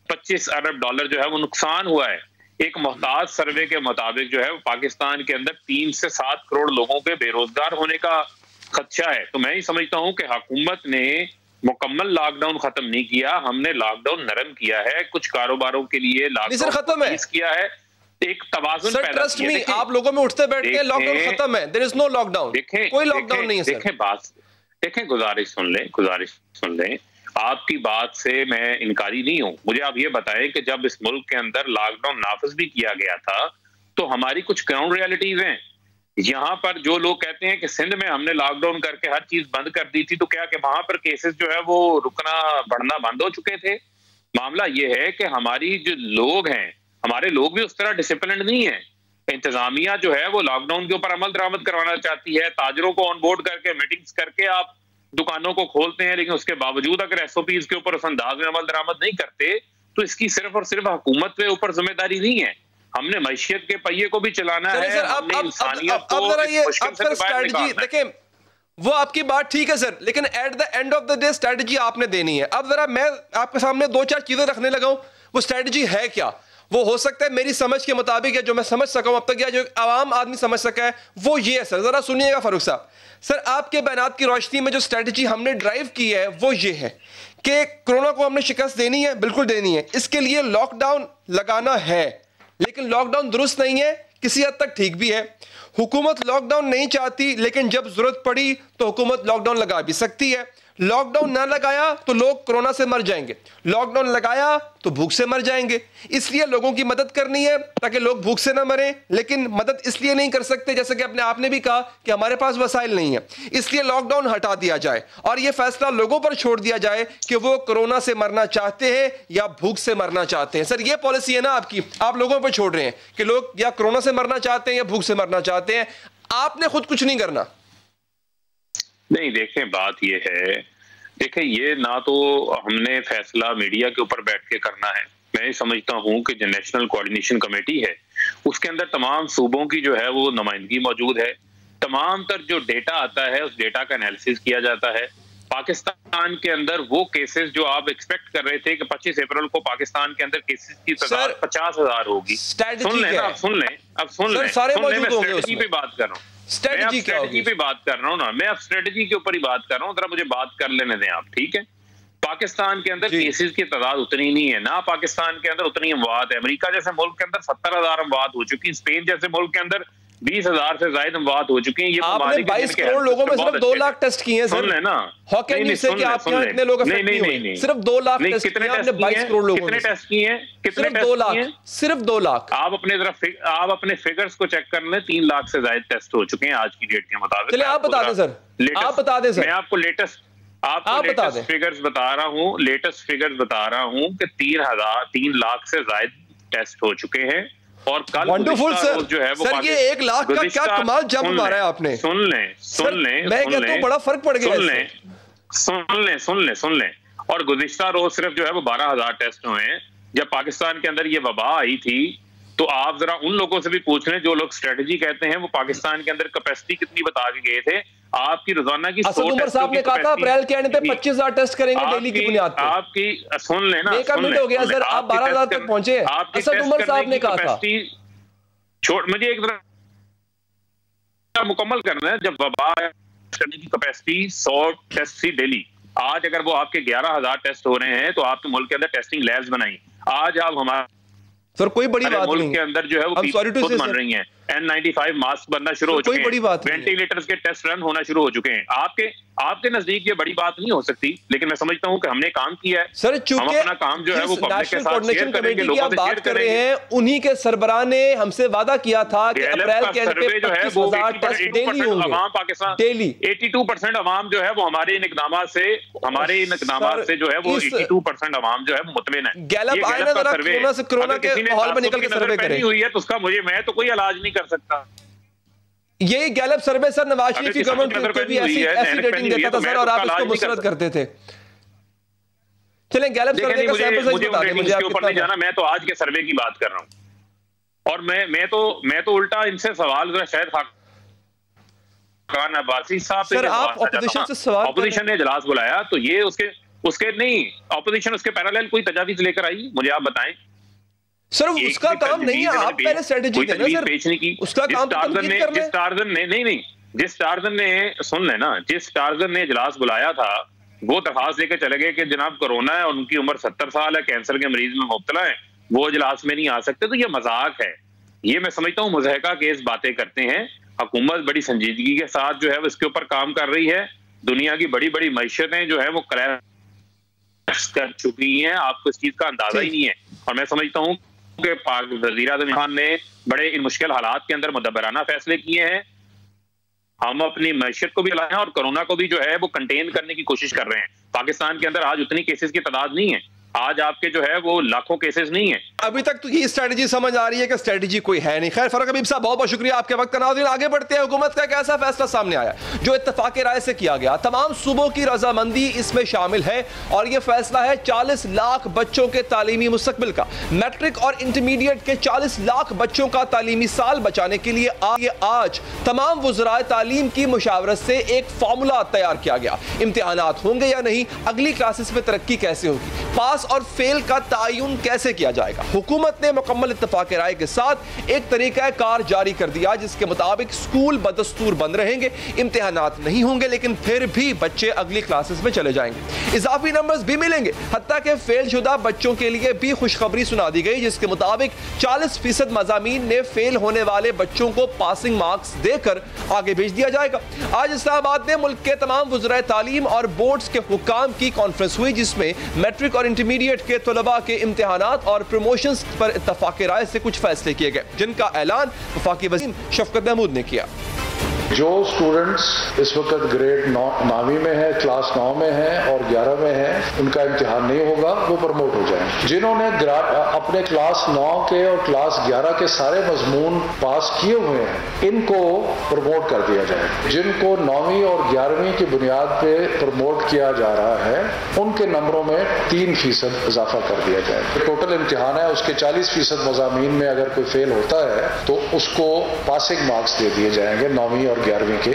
25 अरब डॉलर जो है वो नुकसान हुआ है। एक मोहताज सर्वे के मुताबिक जो है पाकिस्तान के अंदर 3 से 7 करोड़ लोगों के बेरोजगार होने का खदशा है। तो मैं ही समझता हूं कि हुकूमत ने मुकम्मल लॉकडाउन खत्म नहीं किया, हमने लॉकडाउन नरम किया है, कुछ कारोबारों के लिए लॉकडाउन खत्म है किया है, एक तवाज़ुन पैदा किया है। आप लोगों में उठते बैठते लॉकडाउन खत्म है, देयर इज नो लॉकडाउन, कोई लॉकडाउन नहीं है सर। देखें, गुजारिश सुन लें, आपकी बात से मैं इनकारी नहीं हूं। मुझे आप ये बताएं कि जब इस मुल्क के अंदर लॉकडाउन नाफिज भी किया गया था तो हमारी कुछ ग्राउंड रियलिटीज हैं। यहाँ पर जो लोग कहते हैं कि सिंध में हमने लॉकडाउन करके हर चीज बंद कर दी थी, तो क्या कि वहां पर केसेस जो है वो रुकना बढ़ना बंद हो चुके थे? मामला ये है कि हमारी जो लोग हैं, हमारे लोग भी उस तरह डिसिप्लिन नहीं है। इंतजामिया जो है वो लॉकडाउन के ऊपर अमल दरामद करवाना चाहती है, ताजरों को ऑन बोर्ड करके मीटिंग्स करके आप दुकानों को खोलते हैं, लेकिन उसके बावजूद अगर एसओपीज के ऊपर उस अंदाज में अमल दरामद नहीं करते तो इसकी सिर्फ और सिर्फ हुकूमत के ऊपर जिम्मेदारी नहीं है। हमने मैशियत के पहिए को भी चलाना है, हमने इंसानियत को इस मुश्किल से बाहर निकालना है। देखें, वो आपकी बात ठीक है सर, लेकिन at the end of the day strategy आपने देनी है। अब जरा मैं आपके सामने 2-4 चीजें रखने लगा हूं, वो स्ट्रेटजी है क्या? वो हो सकता है मेरी समझ के मुताबिक, या जो मैं समझ सका हूं अब तक, या जो आवाम आदमी समझ सका है, वो ये है सर। जरा सुनिएगा फारूक साहब। सर, आपके बयानात की रोशनी में जो स्ट्रेटजी हमने ड्राइव की है वो ये है कि कोरोना को हमने शिकस्त देनी है, बिल्कुल देनी है। इसके लिए लॉकडाउन लगाना है, लेकिन लॉकडाउन दुरुस्त नहीं है, किसी हद तक ठीक भी है। हुकूमत लॉकडाउन नहीं चाहती, लेकिन जब जरूरत पड़ी तो हुकूमत लॉकडाउन लगा भी सकती है। लॉकडाउन ना लगाया तो लोग कोरोना से मर जाएंगे, लॉकडाउन लगाया तो भूख से मर जाएंगे। इसलिए लोगों की मदद करनी है ताकि लोग भूख से ना मरें, लेकिन मदद इसलिए नहीं कर सकते, जैसे कि अपने आपने भी कहा कि हमारे पास वसाइल नहीं है, इसलिए लॉकडाउन हटा दिया जाए और यह फैसला लोगों पर छोड़ दिया जाए कि वो कोरोना से मरना चाहते हैं या भूख से मरना चाहते हैं। सर, ये पॉलिसी है ना आपकी, आप लोगों पर छोड़ रहे हैं कि लोग या कोरोना से मरना चाहते हैं या भूख से मरना चाहते हैं, आपने खुद कुछ नहीं करना। नहीं, देखें बात यह है, देखें ये ना तो हमने फैसला मीडिया के ऊपर बैठ के करना है। मैं समझता हूं कि जो नेशनल कोऑर्डिनेशन कमेटी है उसके अंदर तमाम सूबों की जो है वो नुमाइंदगी मौजूद है। तमाम तर जो डेटा आता है उस डेटा का एनालिसिस किया जाता है। पाकिस्तान के अंदर वो केसेस जो आप एक्सपेक्ट कर रहे थे कि 25 अप्रैल को पाकिस्तान के अंदर केसेस की तादाद 50,000 होगी, सुन लें ना, अब सुन लें सारे मौजूद होंगे उसमें। पे बात कर रहा हूँ, स्ट्रेटजी पे बात कर रहा हूँ ना, मैं अब स्ट्रेटजी के ऊपर ही बात कर रहा हूँ, जरा मुझे बात कर लेने दें आप, ठीक है। पाकिस्तान के अंदर केसेस की तादाद उतनी नहीं है ना, पाकिस्तान के अंदर उतनी अमवात है। अमेरिका जैसे मुल्क के अंदर 70,000 अमवात हो चुकी, स्पेन जैसे मुल्क के अंदर 20,000 से ज्यादा अमवात हो चुकी हैं। ये आपने 22 करोड़ लोगों में सिर्फ 2 लाख टेस्ट किए हैं। सुन लेना, हाउ कैन यू से कि आपके यहाँ इतने लोग अफेक्ट नहीं हुए? सिर्फ 2 लाख टेस्ट किए आपने 22 करोड़ लोगों में। कितने टेस्ट किए हैं? सिर्फ 2 लाख, सिर्फ 2 लाख। आप अपने फिगर्स को चेक कर लें, 3 लाख से ज्यादा टेस्ट हो चुके हैं आज की डेट के मुताबिक। चलिए आप बता दें सर, आप बता दें सर। मैं आपको लेटेस्ट फिगर्स बता रहा हूँ, लेटेस्ट फिगर्स बता रहा हूँ कि 3 लाख से ज्यादा टेस्ट हो चुके हैं। और कल वंडरफुल सर, जो है वो सर ये 1 लाख का क्या कमाल जंप मारा है आपने। सुन लें मैं कहता हूं बड़ा फर्क पड़ गया। सुन लें और गुज़िश्ता रोज सिर्फ जो है वो 12,000 टेस्ट हुए हैं। जब पाकिस्तान के अंदर ये वबा आई थी तो आप जरा उन लोगों से भी पूछ लें जो लोग स्ट्रेटजी कहते हैं, वो पाकिस्तान के अंदर कैपेसिटी कितनी बता के गए थे। आपकी रोजाना की असद उमर साहब ने कहा था अप्रैल के एंड पे 25,000 टेस्ट करेंगे डेली की बुनियाद पे। आपकी सुन लेना, एक मिनट हो गया सर, आप 12,000 तक पहुंचे। असद उमर साहब ने कहा था। छोड़, मुझे एक मुकम्मल करना है। जब वबा करने की कैपेसिटी 100 टेस्ट थी डेली, आज अगर वो आपके 11,000 टेस्ट हो रहे हैं तो आपके मुल्क के अंदर टेस्टिंग लैब्स बनाई। आज आप हमारे सर कोई बड़ी बात नहीं के अंदर जो है वो खुद बन रही हैं, N95 मास्क बनना शुरू हो चुके हैं, वेंटिलेटर्स के टेस्ट रन होना शुरू हो चुके हैं। आपके नजदीक ये बड़ी बात नहीं हो सकती, लेकिन मैं समझता हूं कि हमने काम किया है सर। चूंकि अपना काम जो है वो पब्लिक के साथ शेयर करेंगे, लोगों से शेयर कर रहे हैं। उन्हीं के सरबराह ने हमसे वादा किया था कि अप्रैल के एंड पे 25,000 टेस्ट डेली होंगे। अवाम पाकिस्तान डेली 82% अवाम जो है वो हमारे इन इक़दामात से जो है वो 82% अवाम जो है मुतमिन है। गैलप आए ना जरा कोरोना के माहौल में निकल के सर्वे करें हुई है तो उसका मैं तो कोई इलाज नहीं कर सकता। ये गैलप सर्वे सर नवाज शरीफ की गवर्नमेंट को भी ऐसी रेटिंग देता था सर, और आप इसको मुस्तरद करते थे। चलें गैलप सर्वे का सैंपल साइज बता दें मुझे, आप कितना जाना। मैं तो आज के सर्वे की बात कर रहा हूं और मैं तो उल्टा इनसे सवाल जरा शायद खान अब्बासी साहब सर, आप ऑपोजिशन से सवाल, ऑपोजिशन ने इजलास बुलाया तो ये उसके नहीं, ऑपोजिशन उसके पैरेलल कोई तजावीज लेकर आई, मुझे आप बताएं। सर उसका काम नहीं है, आप पहले स्ट्रेटजी देना सर, पेशने की। उसका काम तो जिस टार्जन ने सुन लेना, जिस टार्जन ने इजलास बुलाया था वो दरखास्त लेकर चले गए कि जनाब कोरोना है और उनकी उम्र 70 साल है, कैंसर के मरीज में मुब्तला है, वो इजलास में नहीं आ सकते। तो ये मजाक है, ये मैं समझता हूँ मुज़हका केस बातें करते हैं। हुकूमत बड़ी संजीदगी के साथ जो है वो इसके ऊपर काम कर रही है। दुनिया की बड़ी बड़ी मईशतें जो है वो क्रैश कर चुकी हैं, आपको इस चीज का अंदाजा ही नहीं है। और मैं समझता हूँ कि वज़ीर-ए-आज़म खान ने बड़े इन मुश्किल हालात के अंदर मुदब्बराना फैसले किए हैं। हम अपनी मैशियत को भी लाए हैं और कोरोना को भी जो है वो कंटेन करने की कोशिश कर रहे हैं। पाकिस्तान के अंदर आज उतनी केसेस की तादाद नहीं है। आज आपके जो है वो लाखों केसेस नहीं है। अभी तक तो ये स्ट्रेटजी समझ आ रही है कि स्ट्रेटजी कोई है नहीं। खैर फरूक हबीब साहब, बहुत बहुत शुक्रिया आपके वक्त का। नाज़रीन, आगे बढ़ते हैं। हुकूमत का एक ऐसा फैसला सामने आया जो इत्तफाक राय से किया गया, तमाम सूबों की रजामंदी इसमें शामिल है और यह फैसला है 40 लाख बच्चों के तालीमी मुस्तकबिल का। मैट्रिक और इंटरमीडिएट के 40 लाख बच्चों का तालीमी साल बचाने के लिए आज तमाम वज़राए तालीम की मुशावरत से एक फार्मूला तैयार किया गया। इम्तिहानात होंगे या नहीं, अगली क्लासेस में तरक्की कैसे होगी, पास और फेल का तयन कैसे किया जाएगा। हुकूमत ने मुकम्मल इत्तफाक राय के साथ एक तरीका कार जारी कर दिया जिसके मुताबिक स्कूल बदस्तूर बंद रहेंगे, इम्तिहानात नहीं होंगे, लेकिन फिर भी बच्चे अगली क्लासेस में चले जाएंगे। इजाफी नंबर्स भी मिलेंगे, हत्ता के फेल शुदा बच्चों के लिए भी खुशखबरी सुना दी गई जिसके मुताबिक 40% मज़ामीन ने फेल होने वाले बच्चों को पासिंग मार्क्स देकर आगे भेज दिया जाएगा। आज इस्लामाबाद में मुल्क के तमाम वज़राए तालीम और बोर्ड्स के हुक्काम की कॉन्फ्रेंस हुई जिसमें मैट्रिक और इंटरमीडिएट के तलबा के इम्तिहानात और प्रमोशंस पर इत्तफाक राय से कुछ फैसले किए गए जिनका ऐलान वफाकी वज़ीर शफकत महमूद ने किया। जो स्टूडेंट्स इस वक्त ग्रेड 9वीं में है, क्लास 9 में है और 11 में है, उनका इम्तिहान नहीं होगा, वो प्रमोट हो जाएं। जिन्होंने अपने क्लास 9 के और क्लास 11 के सारे मजमून पास किए हुए हैं, इनको प्रमोट कर दिया जाए। जिनको 9वीं और 11वीं की बुनियाद पे प्रमोट किया जा रहा है, उनके नंबरों में 3% इजाफा कर दिया जाए। टोटल इम्तिहान है, उसके 40% मज़ामीन में अगर कोई फेल होता है तो उसको पासिंग मार्क्स दे दिए जाएंगे 9वीं और 11वीं के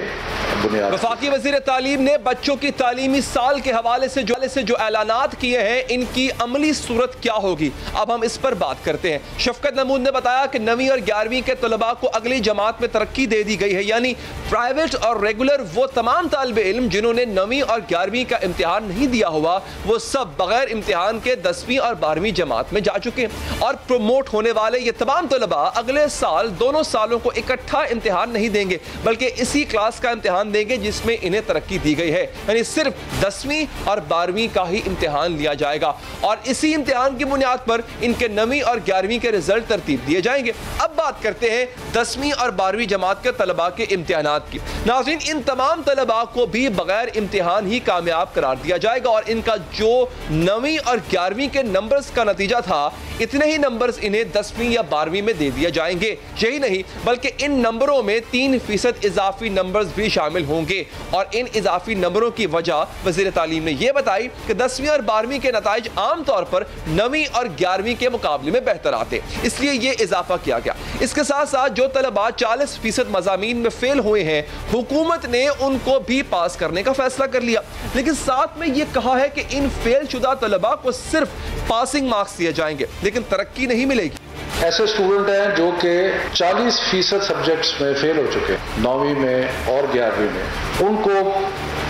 बुनियाद। वफाकी वज़ीर तालीम ने बच्चों की तालीमी साल के हवाले से जो ऐलानात किए हैं, इनकी अमली सूरत क्या होगी, अब हम इस पर बात करते हैं। शफकत महमूद ने बताया कि 9वीं और 11वीं के तलबा को अगली जमात में तरक्की दे दी गई है, यानी प्राइवेट और रेगुलर वो तमाम तालिबे इल्म जिन्होंने 9वीं और 11वीं का इम्तिहान नहीं दिया हुआ, वो सब बगैर इम्तिहान के 10वीं और 12वीं जमात में जा चुके हैं। और प्रमोट होने वाले ये तमाम तलबा अगले साल दोनों सालों को इकट्ठा इम्तिहान नहीं देंगे, बल्कि इसी क्लास का इम्तिहान देंगे जिसमें इन्हें तरक्की दी गई है, यानी सिर्फ 10वीं और 12वीं का ही इम्तिहान लिया जाएगा और इसी इम्तिहान की बुनियाद पर इनके 9वीं और 11वीं के रिजल्ट तरतीब दिए जाएंगे। अब बात करते हैं 10वीं और 12वीं जमात के तलबा के इम्तिहानात की। नाज़रीन, इन तमाम तलबा को भी बगैर इम्तिहान ही कामयाब करार दिया जाएगा और इनका जो 9वीं और 11वीं के नंबर्स का नतीजा था, इतने ही नंबर्स इन्हें 10वीं या 12वीं में दे दिए जाएंगे। यही नहीं बल्कि इन नंबरों में 3% इजाफी नंबर्स भी शामिल होंगे और इन इजाफी नंबरों की वजह वज़ीर तालीम ने यह बताई कि 10वीं और 12वीं के नताइज आमतौर पर 9वीं और 11वीं के मुकाबले में बेहतर आते, इसलिए यह इजाफा किया गया। इसके साथ साथ जो तलबा 40% मज़ामीन में फेल हुए हैं, हुकूमत ने उनको भी पास करने का फैसला कर लिया, लेकिन साथ में यह कहा है कि इन फेल शुदा तलबा को सिर्फ पासिंग मार्क्स दिए जाएंगे, लेकिन तरक्की नहीं मिलेगी। ऐसे स्टूडेंट हैं जो कि 40% सब्जेक्ट्स में फेल हो चुके हैं 9वीं में और 11वीं में, उनको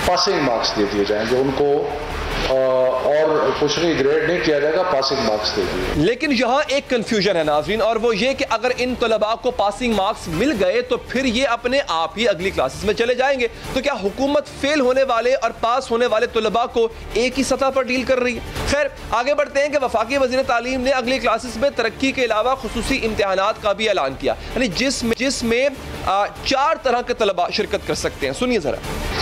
पासिंग मार्क्स दे दिए जाएंगे, उनको और कुछ नहीं ग्रेड नहीं किया जाएगा, पासिंग मार्क्स दे दिए। लेकिन यहाँ एक कंफ्यूजन है नाज़रीन, और वो ये कि अगर इन तलबा को पासिंग मार्क्स मिल गए तो फिर ये अपने आप ही अगली क्लासेस में चले जाएंगे, तो क्या हुकूमत फेल होने वाले और पास होने वाले तलबा को एक ही सतह पर डील कर रही है? खैर आगे बढ़ते हैं कि वफाकी वज़ीर तालीम ने अगली क्लासेस में तरक्की के अलावा खुसूसी इम्तिहानात का भी ऐलान किया, यानी जिसमें 4 तरह के तलबा शिरकत कर सकते हैं। सुनिए जरा।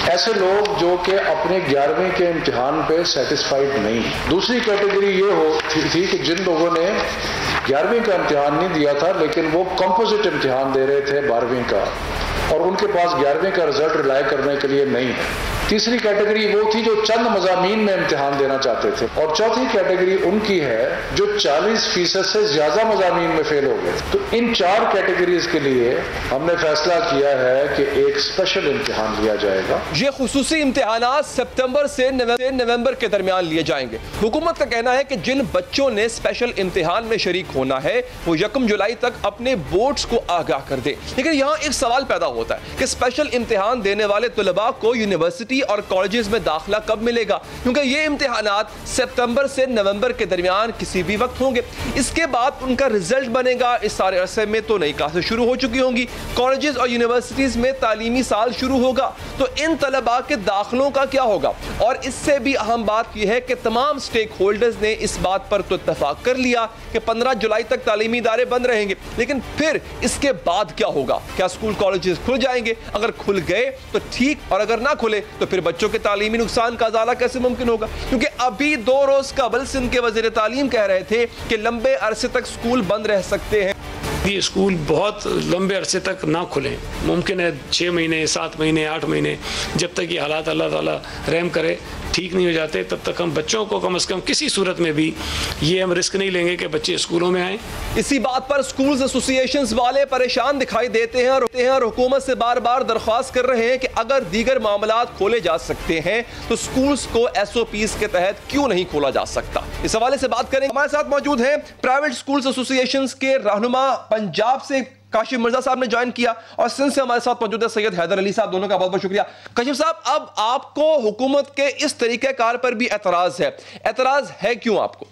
ऐसे लोग जो कि अपने 11वीं के इम्तिहान पे सेटिस्फाइड नहीं। दूसरी कैटेगरी ये थी कि जिन लोगों ने 11वीं का इम्तिहान नहीं दिया था लेकिन वो कंपोजिट इम्तिहान दे रहे थे 12वीं का और उनके पास 11वीं का रिजल्ट रिलाई करने के लिए नहीं है। तीसरी कैटेगरी वो थी जो चंद मज़ामीन में इम्तिहान देना चाहते थे और चौथी कैटेगरी उनकी है जो 40% से ज्यादा मज़ामीन में फेल हो गए। तो इन 4 कैटेगरीज के लिए हमने फैसला किया है कि एक स्पेशल इम्तिहान लिया जाएगा। ये खुसूसी इम्तिहानात सितंबर से नवंबर के दरमियान लिए जाएंगे। हुकूमत का कहना है कि जिन बच्चों ने स्पेशल इम्तिहान में शरीक होना है वो 1 जुलाई तक अपने बोर्ड्स को आगाह कर दे। लेकिन यहाँ एक सवाल पैदा होता है कि स्पेशल इम्तिहान देने वाले तलबा को यूनिवर्सिटी और कॉलेजेस में दाखिला कब मिलेगा, क्योंकि ये इम्तिहानात सितंबर से नवंबर के दरमियान किसी भी वक्त होंगे। इसके बाद उनका रिजल्ट बनेगा। इस सारे अरसे में तो नई क्लासेस शुरू हो चुकी होंगी, कॉलेजेस और यूनिवर्सिटीज में तालीमी साल शुरू होगा, तो इन तलबा के दाखिलों का क्या होगा। और इससे भी अहम बात यह है कि तमाम स्टेक होल्डर्स ने इस बात पर तो इत्तफाक कर लिया कि 15 जुलाई तक तालीमी इदारे बंद रहेंगे, लेकिन फिर इसके बाद क्या होगा? क्या स्कूल कॉलेजेस खुल जाएंगे? अगर खुल गए तो ठीक, और अगर ना खुले तो फिर बच्चों के तालीमी नुकसान का अजाला कैसे मुमकिन होगा? क्योंकि अभी 2 रोज कबल सिंध के वजीर तालीम कह रहे थे कि लंबे अरसे तक स्कूल बंद रह सकते हैं। ये स्कूल बहुत लंबे अरसे तक ना खुलें, मुमकिन है 6 महीने, 7 महीने, 8 महीने, जब तक ये हालात अल्लाह ताला रहम करे ठीक नहीं हो जाते, तब तक हम बच्चों को कम से कम किसी सूरत में भी ये हम रिस्क नहीं लेंगे कि बच्चे स्कूलों में आए। इसी बात पर स्कूल्स एसोसिएशंस वाले परेशान दिखाई देते हैं और हुकूमत से बार बार दरख्वास्त कर रहे हैं कि अगर दीगर मामलात खोले जा सकते हैं तो स्कूल्स को SOPs के तहत क्यों नहीं खोला जा सकता। इस हवाले से बात करें, हमारे साथ मौजूद हैं प्राइवेट स्कूल्स एसोसिएशंस के रहनुमा पंजाब से काशिफ मिर्जा साहब ने ज्वाइन किया और सिंध से हमारे साथ मौजूद है सैयद हैदर अली साहब। दोनों का बहुत बहुत शुक्रिया। काशिफ साहब, अब आपको हुकूमत के इस तरीक़ेकार पर भी एतराज है, एतराज है क्यों आपको?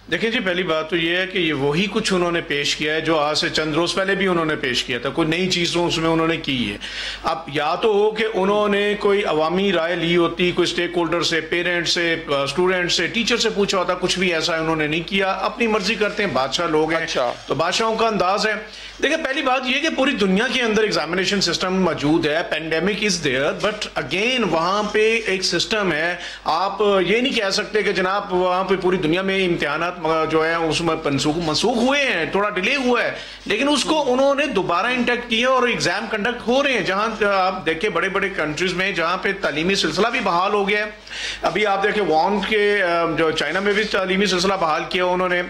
देखिए जी, पहली बात तो ये है कि ये वही कुछ उन्होंने पेश किया है जो आज से चंद रोज पहले भी उन्होंने पेश किया था, कोई नई चीज़ों उसमें उन्होंने की है। अब या तो हो कि उन्होंने कोई अवामी राय ली होती, कोई स्टेक होल्डर से, पेरेंट्स से, स्टूडेंट से, टीचर से पूछा होता, कुछ भी ऐसा है उन्होंने नहीं किया। अपनी मर्जी करते हैं, बादशाह लोग हैं। अच्छा। तो बादशाहों का अंदाज है। देखिए, पहली बात यह कि पूरी दुनिया के अंदर एग्जामिनेशन सिस्टम मौजूद है, pandemic is there, but again वहां पे एक सिस्टम है। आप ये नहीं कह सकते कि जनाब वहां पे पूरी दुनिया में इम्तिहानात जो है उसमें मनसूख हुए हैं, थोड़ा डिले हुआ है, लेकिन उसको उन्होंने दोबारा इंटेक्ट किया और एग्जाम कंडक्ट हो रहे हैं। जहां आप देखें बड़े बड़े कंट्रीज में जहां पे तालीमी सिलसिला भी बहाल हो गया है। अभी आप देखें वॉन के जो चाइना में भी तालीमी सिलसिला बहाल किया उन्होंने,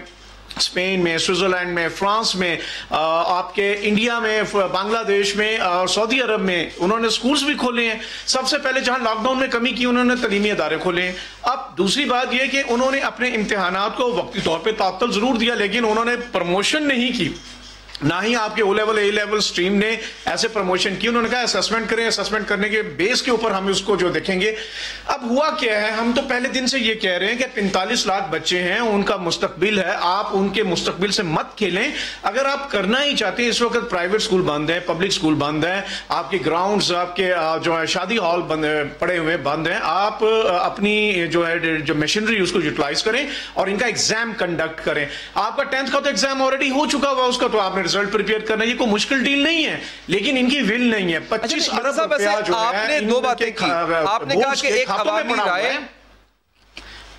स्पेन में, स्विट्जरलैंड में, फ्रांस में, आपके इंडिया में, बांग्लादेश में और सऊदी अरब में उन्होंने स्कूल्स भी खोले हैं। सबसे पहले जहां लॉकडाउन में कमी की उन्होंने तालीमी अदारे खोले हैं। अब दूसरी बात यह कि उन्होंने अपने इम्तिहानात को वक्ती तौर पे तातल जरूर दिया, लेकिन उन्होंने प्रमोशन नहीं की, ना ही आपके O level, A level stream ने ऐसे प्रमोशन की। उन्होंने कहा असेसमेंट करें, असेसमेंट करने के बेस के ऊपर हम उसको जो देखेंगे। अब हुआ क्या है, हम तो पहले दिन से ये कह रहे हैं कि 45 लाख बच्चे हैं, उनका मुस्तकबिल है, आप उनके मुस्तकबिल से मत खेलें। अगर आप करना ही चाहते हैं, इस वक्त प्राइवेट स्कूल बंद है, पब्लिक स्कूल बंद है, आपके ग्राउंड्स, आपके जो है शादी हॉल पड़े हुए बंद हैं, आप अपनी जो है जो मशीनरी उसको यूटिलाइज करें और इनका एग्जाम कंडक्ट करें। आपका 10th का तो एग्जाम ऑलरेडी हो चुका हुआ, उसका तो आपने रिजल्ट प्रिपेयर करना, ये कोई मुश्किल डील नहीं है, लेकिन इनकी विल नहीं है। 25 अरब रुपया जो है, आपने 2 बातें की, आपने कहा कि एक अवामी राय,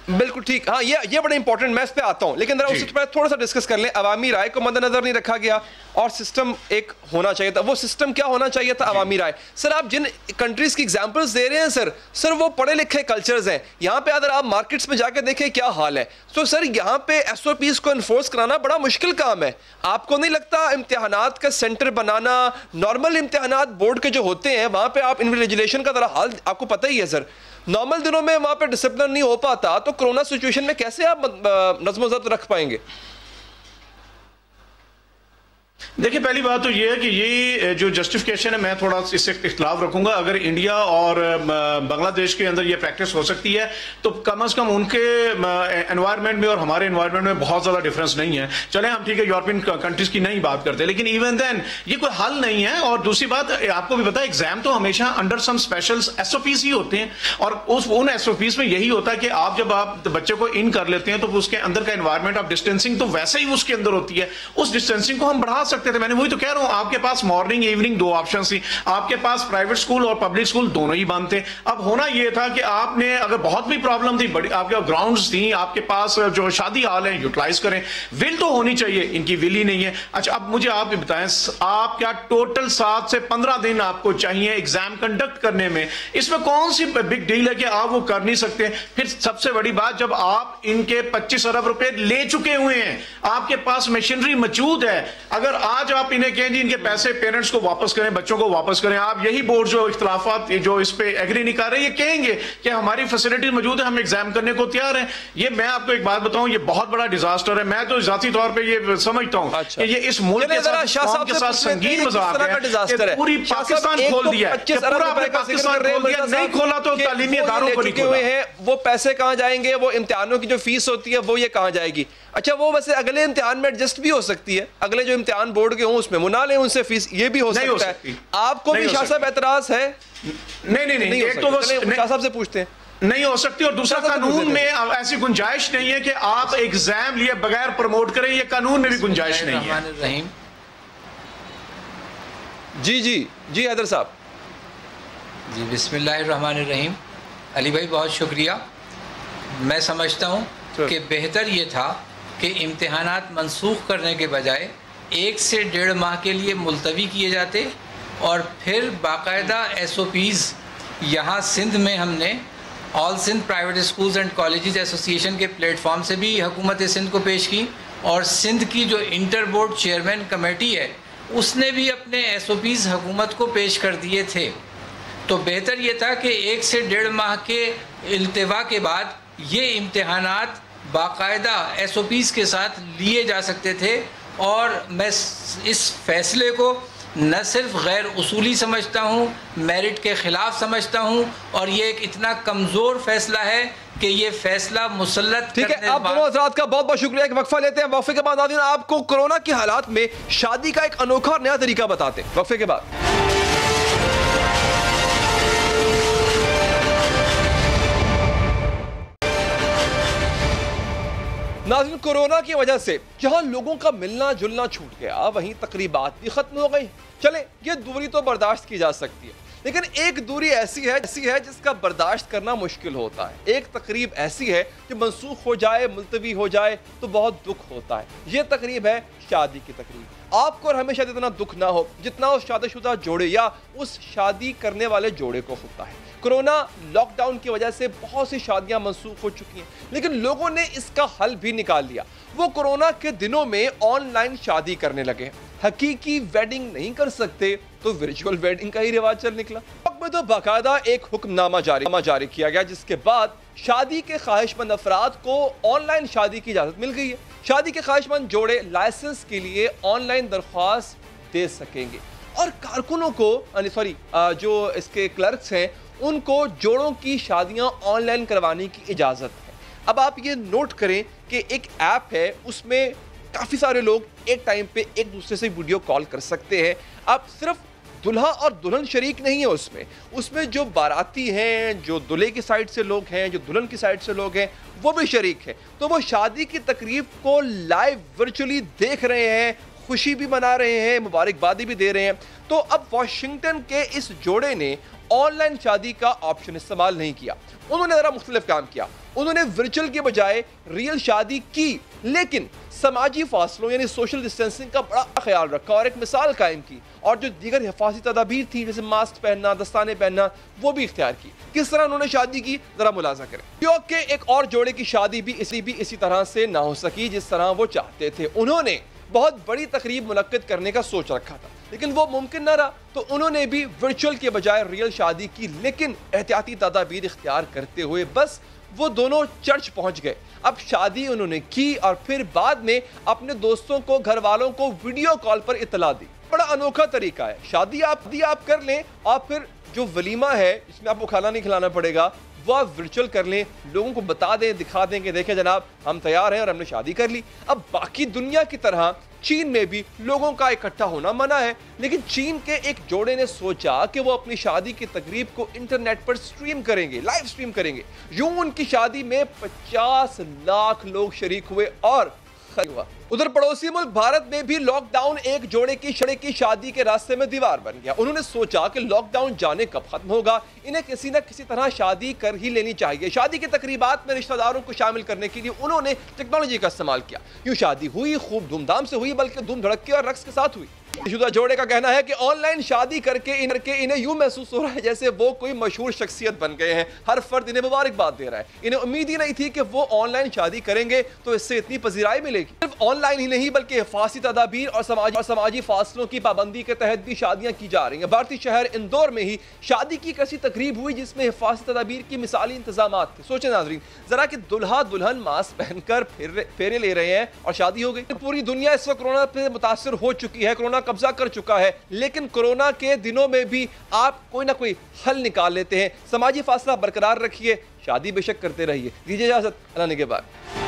बिल्कुल ठीक, हाँ ये बड़ा इंपॉर्टेंट, मैं इस पे आता हूं, लेकिन उससे पहले थोड़ा सा डिस्कस कर लें। अवामी राय को मद्देनजर नहीं रखा गया और सिस्टम एक होना चाहिए था। वो सिस्टम क्या होना चाहिए था? अवामी राय। सर, आप जिन कंट्रीज की एग्जांपल्स दे रहे हैं सर वो पढ़े लिखे कल्चर्स हैं। यहाँ पे अगर आप मार्केट्स में जाकर देखें क्या हाल है, तो सर यहाँ पे SOPs को इन्फोर्स कराना बड़ा मुश्किल काम है। आपको नहीं लगता इम्तिहानात का सेंटर बनाना, नॉर्मल इम्तिहानात बोर्ड के जो होते हैं वहाँ पे आप इन्विजिलेशन का जरा हाल आपको पता ही है सर, नॉर्मल दिनों में वहां पे डिसिप्लिन नहीं हो पाता, तो कोरोना सिचुएशन में कैसे आप नज़्म ज़ब्त रख पाएंगे? देखिए, पहली बात तो ये है कि ये जो जस्टिफिकेशन है, मैं थोड़ा इससे इख्तिलाफ रखूंगा। अगर इंडिया और बांग्लादेश के अंदर ये प्रैक्टिस हो सकती है तो कम से कम उनके एनवायरनमेंट में और हमारे एनवायरनमेंट में बहुत ज़्यादा डिफरेंस नहीं है। चले हम ठीक है यूरोपियन कंट्रीज की नहीं बात करते, लेकिन इवन देन ये कोई हल नहीं है। और दूसरी बात आपको भी पता है, एग्जाम तो हमेशा अंडर सम स्पेशल SOPs ही होते हैं, और उन SOPs में यही होता है कि आप जब आप बच्चे को इन कर लेते हैं तो उसके अंदर का एनवायरमेंट ऑफ डिस्टेंसिंग तो वैसे ही उसके अंदर होती है, उस डिस्टेंसिंग को हम बढ़ा सकते थे। मैंने वही तो कह रहा हूं, आपके पास मॉर्निंग इवनिंग 2 ऑप्शन थी, आपके पास प्राइवेट स्कूल और पब्लिक स्कूल दोनों ही बंद थे। अब होना यह था कि आपने अगर बहुत भी प्रॉब्लम थी, बड़ी आपके ग्राउंड्स थी, आपके पास जो शादी हॉल है, यूटिलाइज करें। विल तो होनी चाहिए, इनकी विल ही नहीं है। अच्छा, अब मुझे आप बताएं, आप क्या टोटल 7 से 15 दिन आपको चाहिए एग्जाम कंडक्ट करने में? इसमें कौन सी बिग डील है कि आप वो कर नहीं सकते? फिर सबसे बड़ी बात, जब आप इनके 25 अरब रुपए ले चुके हुए हैं, आपके पास मशीनरी मौजूद है, अगर आज आप इन्हें कहें जी इनके पैसे पेरेंट्स को वापस करें, बच्चों को वापस करें, आप यही बोर्ड जो इख्तिलाफात जो इस पे एग्री नहीं कर रहे, ये कहेंगे कि हमारी फैसिलिटीज मौजूद है, हम एग्जाम करने को तैयार हैं। ये मैं आपको एक बात बताऊं, ये बहुत बड़ा डिजास्टर है। मैं तो जाती तौर पे ये समझता हूं कि ये इस मुल्क के साथ संगीन मजाक है। पूरी पाकिस्तान खोल दिया, पूरा पाकिस्तान खोल दिया, नहीं खोला तो तालीमी इदारों को नहीं खोला। वो पैसे कहां जाएंगे? वो इम्तिहानों की जो फीस होती है वो ये कहां जाएगी? अच्छा, वो वैसे अगले इम्तिहान में एडजस्ट भी हो सकती है, अगले जो इम्तिहान बोर्ड के हों उसमें मुना लें उनसे फीस, ये भी हो सकता है। आपको भी शाह साहब एतराज है? नहीं, एक तो बस शाह साहब से पूछते हैं, नहीं हो सकती। और दूसरा, कानून में ऐसी गुंजाइश नहीं है कि आप एग्जाम लिए बगैर प्रमोट करें, ये कानून में भी गुंजाइश नहीं है। जी हैदर साहब। जी बिस्मिल्लाहिर्रहमानिर्रहीम। अली भाई बहुत शुक्रिया। मैं समझता हूँ कि बेहतर ये था कि इम्तिहानात मनसूख करने के बजाय 1 से 1.5 माह के लिए मुलतवी किए जाते और फिर बाकायदा SOPs यहाँ सिंध में हमने all Sindh private schools and colleges association के प्लेटफॉर्म से भी हुकूमत सिंध को पेश की और सिंध की जो इंटर बोर्ड चेयरमैन कमेटी है उसने भी अपने SOPs हुकूमत को पेश कर दिए थे। तो बेहतर ये था कि 1 से 1.5 माह के इल्तिवा के बाद ये इम्तिहानात बाकायदा SOPs के साथ लिए जा सकते थे और मैं इस फैसले को न सिर्फ गैर उसूली समझता हूँ, मेरिट के ख़िलाफ़ समझता हूँ और ये एक इतना कमज़ोर फैसला है कि ये फैसला मुसल्लत। ठीक है, आप दोनों हज़रात का बहुत बहुत शुक्रिया। एक वक्फा लेते हैं, वक्फे के बाद नाज़रीन आपको कोरोना के हालात में शादी का एक अनोखा और नया तरीका बताते हैं वक्फे के बाद। नाज़रीन, कोरोना की वजह से जहां लोगों का मिलना जुलना छूट गया वहीं तकरीबात भी खत्म हो गई। चले, ये दूरी तो बर्दाश्त की जा सकती है, लेकिन एक दूरी ऐसी है जिसका बर्दाश्त करना मुश्किल होता है। एक तकरीब ऐसी है कि मनसूख हो जाए, मुलतवी हो जाए तो बहुत दुख होता है। ये तकरीब है शादी की तकरीब। आपको और हमें शायद इतना दुख ना हो जितना उस शादीशुदा जोड़े या उस शादी करने वाले जोड़े को होता है। कोरोना लॉकडाउन की वजह से बहुत सी शादियां मनसूख हो चुकी हैं, लेकिन लोगों ने इसका हल भी निकाल लिया। वो कोरोना के दिनों में ऑनलाइन शादी करने लगे। हकीकी वेडिंग नहीं कर सकते तो वर्चुअल वेडिंग का ही रिवाज चल निकला। में तो बाकायदा एक हुक्मनामा जारी किया गया जिसके बाद शादी के ख्वाहिशमंद अफराद को ऑनलाइन शादी की इजाजत मिल गई है। शादी के ख्वाहिशमंद जोड़े लाइसेंस के लिए ऑनलाइन दरख्वास्त दे सकेंगे और कारकुनों को जो इसके क्लर्क्स हैं उनको जोड़ों की शादियां ऑनलाइन करवाने की इजाज़त है। अब आप ये नोट करें कि एक ऐप है, उसमें काफ़ी सारे लोग एक टाइम पे एक दूसरे से वीडियो कॉल कर सकते हैं। अब सिर्फ दुल्हा और दुल्हन शरीक नहीं है उसमें जो बाराती हैं, जो दूल्हे की साइड से लोग हैं, जो दुल्हन की साइड से लोग हैं, वो भी शरीक हैं। तो वो शादी की तकरीब को लाइव वर्चुअली देख रहे हैं, खुशी भी मना रहे हैं, मुबारकबादी भी दे रहे हैं। तो अब वाशिंगटन के इस जोड़े ने ऑनलाइन शादी का ऑप्शन इस्तेमाल नहीं किया, उन्होंने ज़रा मुख्तलिफ काम किया। उन्होंने वर्चुअल के बजाय रियल शादी की, लेकिन समाजी फासलों यानी सोशल डिस्टेंसिंग का बड़ा ख्याल रखा और एक मिसाल कायम की और जो दीगर हिफाजती तदाबीर थी जैसे मास्क पहनना, दस्ताने पहनना, वो भी इख्तियार की। किस तरह उन्होंने शादी की ज़रा मुलाजा करें। न्यूयॉर्क के एक और जोड़े की शादी भी इसी तरह से ना हो सकी जिस तरह वो चाहते थे। उन्होंने बहुत बड़ी तकरीब मुनक्किद करने का सोच रखा था, लेकिन वो मुमकिन न रहा, तो उन्होंने भी वर्चुअल के बजाय रियल शादी की, लेकिन एहतियाती तदाबीर इख्तियार करते हुए बस वो दोनों चर्च पहुंच गए। अब शादी उन्होंने की और फिर बाद में अपने दोस्तों को, घर वालों को वीडियो कॉल पर इतला दी। बड़ा अनोखा तरीका है। शादी आप कर लें और फिर जो वलीमा है इसमें आपको खाना नहीं खिलाना पड़ेगा, वो आप वर्चुअल कर लें, लोगों को बता दें, दिखा दें कि देखें जनाब हम तैयार हैं और हमने शादी कर ली। अब बाकी दुनिया की तरह चीन में भी लोगों का इकट्ठा होना मना है, लेकिन चीन के एक जोड़े ने सोचा कि वो अपनी शादी की तकरीब को इंटरनेट पर स्ट्रीम करेंगे, लाइव स्ट्रीम करेंगे। यूं उनकी शादी में 50 लाख लोग शरीक हुए और हुआ। उधर पड़ोसी मुल्क भारत में भी लॉकडाउन एक जोड़े की शादी के रास्ते में दीवार बन गया। उन्होंने सोचा कि लॉकडाउन जाने कब खत्म होगा, इन्हें किसी न किसी तरह शादी कर ही लेनी चाहिए। शादी की तकरीबात में रिश्तेदारों को शामिल करने के लिए उन्होंने टेक्नोलॉजी का इस्तेमाल किया। यूं शादी हुई, खूब धूमधाम से हुई, बल्कि धूम धड़के और रक्स के साथ हुई। शुदा जोड़े का कहना है कि ऑनलाइन शादी करके इन्हें यूं महसूस हो रहा है जैसे वो कोई मशहूर शख्सियत बन गए हैं। हर फर्द इन्हें मुबारकबाद दे रहा है। इन्हें उम्मीद ही नहीं थी कि वो ऑनलाइन शादी करेंगे तो इससे इतनी पजीराई मिलेगी। सिर्फ ऑनलाइन ही नहीं बल्कि हिफाजती तदाबीर और समाजी फासलों की पाबंदी के तहत भी शादियां की जा रही हैं। भारतीय शहर इंदौर में ही शादी की एक ऐसी तकरीब हुई जिसमें हिफाजती तदाबीर की मिसाली इंतजाम थे। सोचें नाज़रीन जरा कि दुल्हा दुल्हन मास्क पहनकर फेरे ले रहे हैं और शादी हो गई। पूरी दुनिया इस वक्त कोरोना से मुतासर हो चुकी है, कोरोना कब्जा कर चुका है, लेकिन कोरोना के दिनों में भी आप कोई ना कोई हल निकाल लेते हैं। समाजी फासला बरकरार रखिए, शादी बेशक करते रहिए। दीजिए इजाजत, अल्लाह ने के बाद।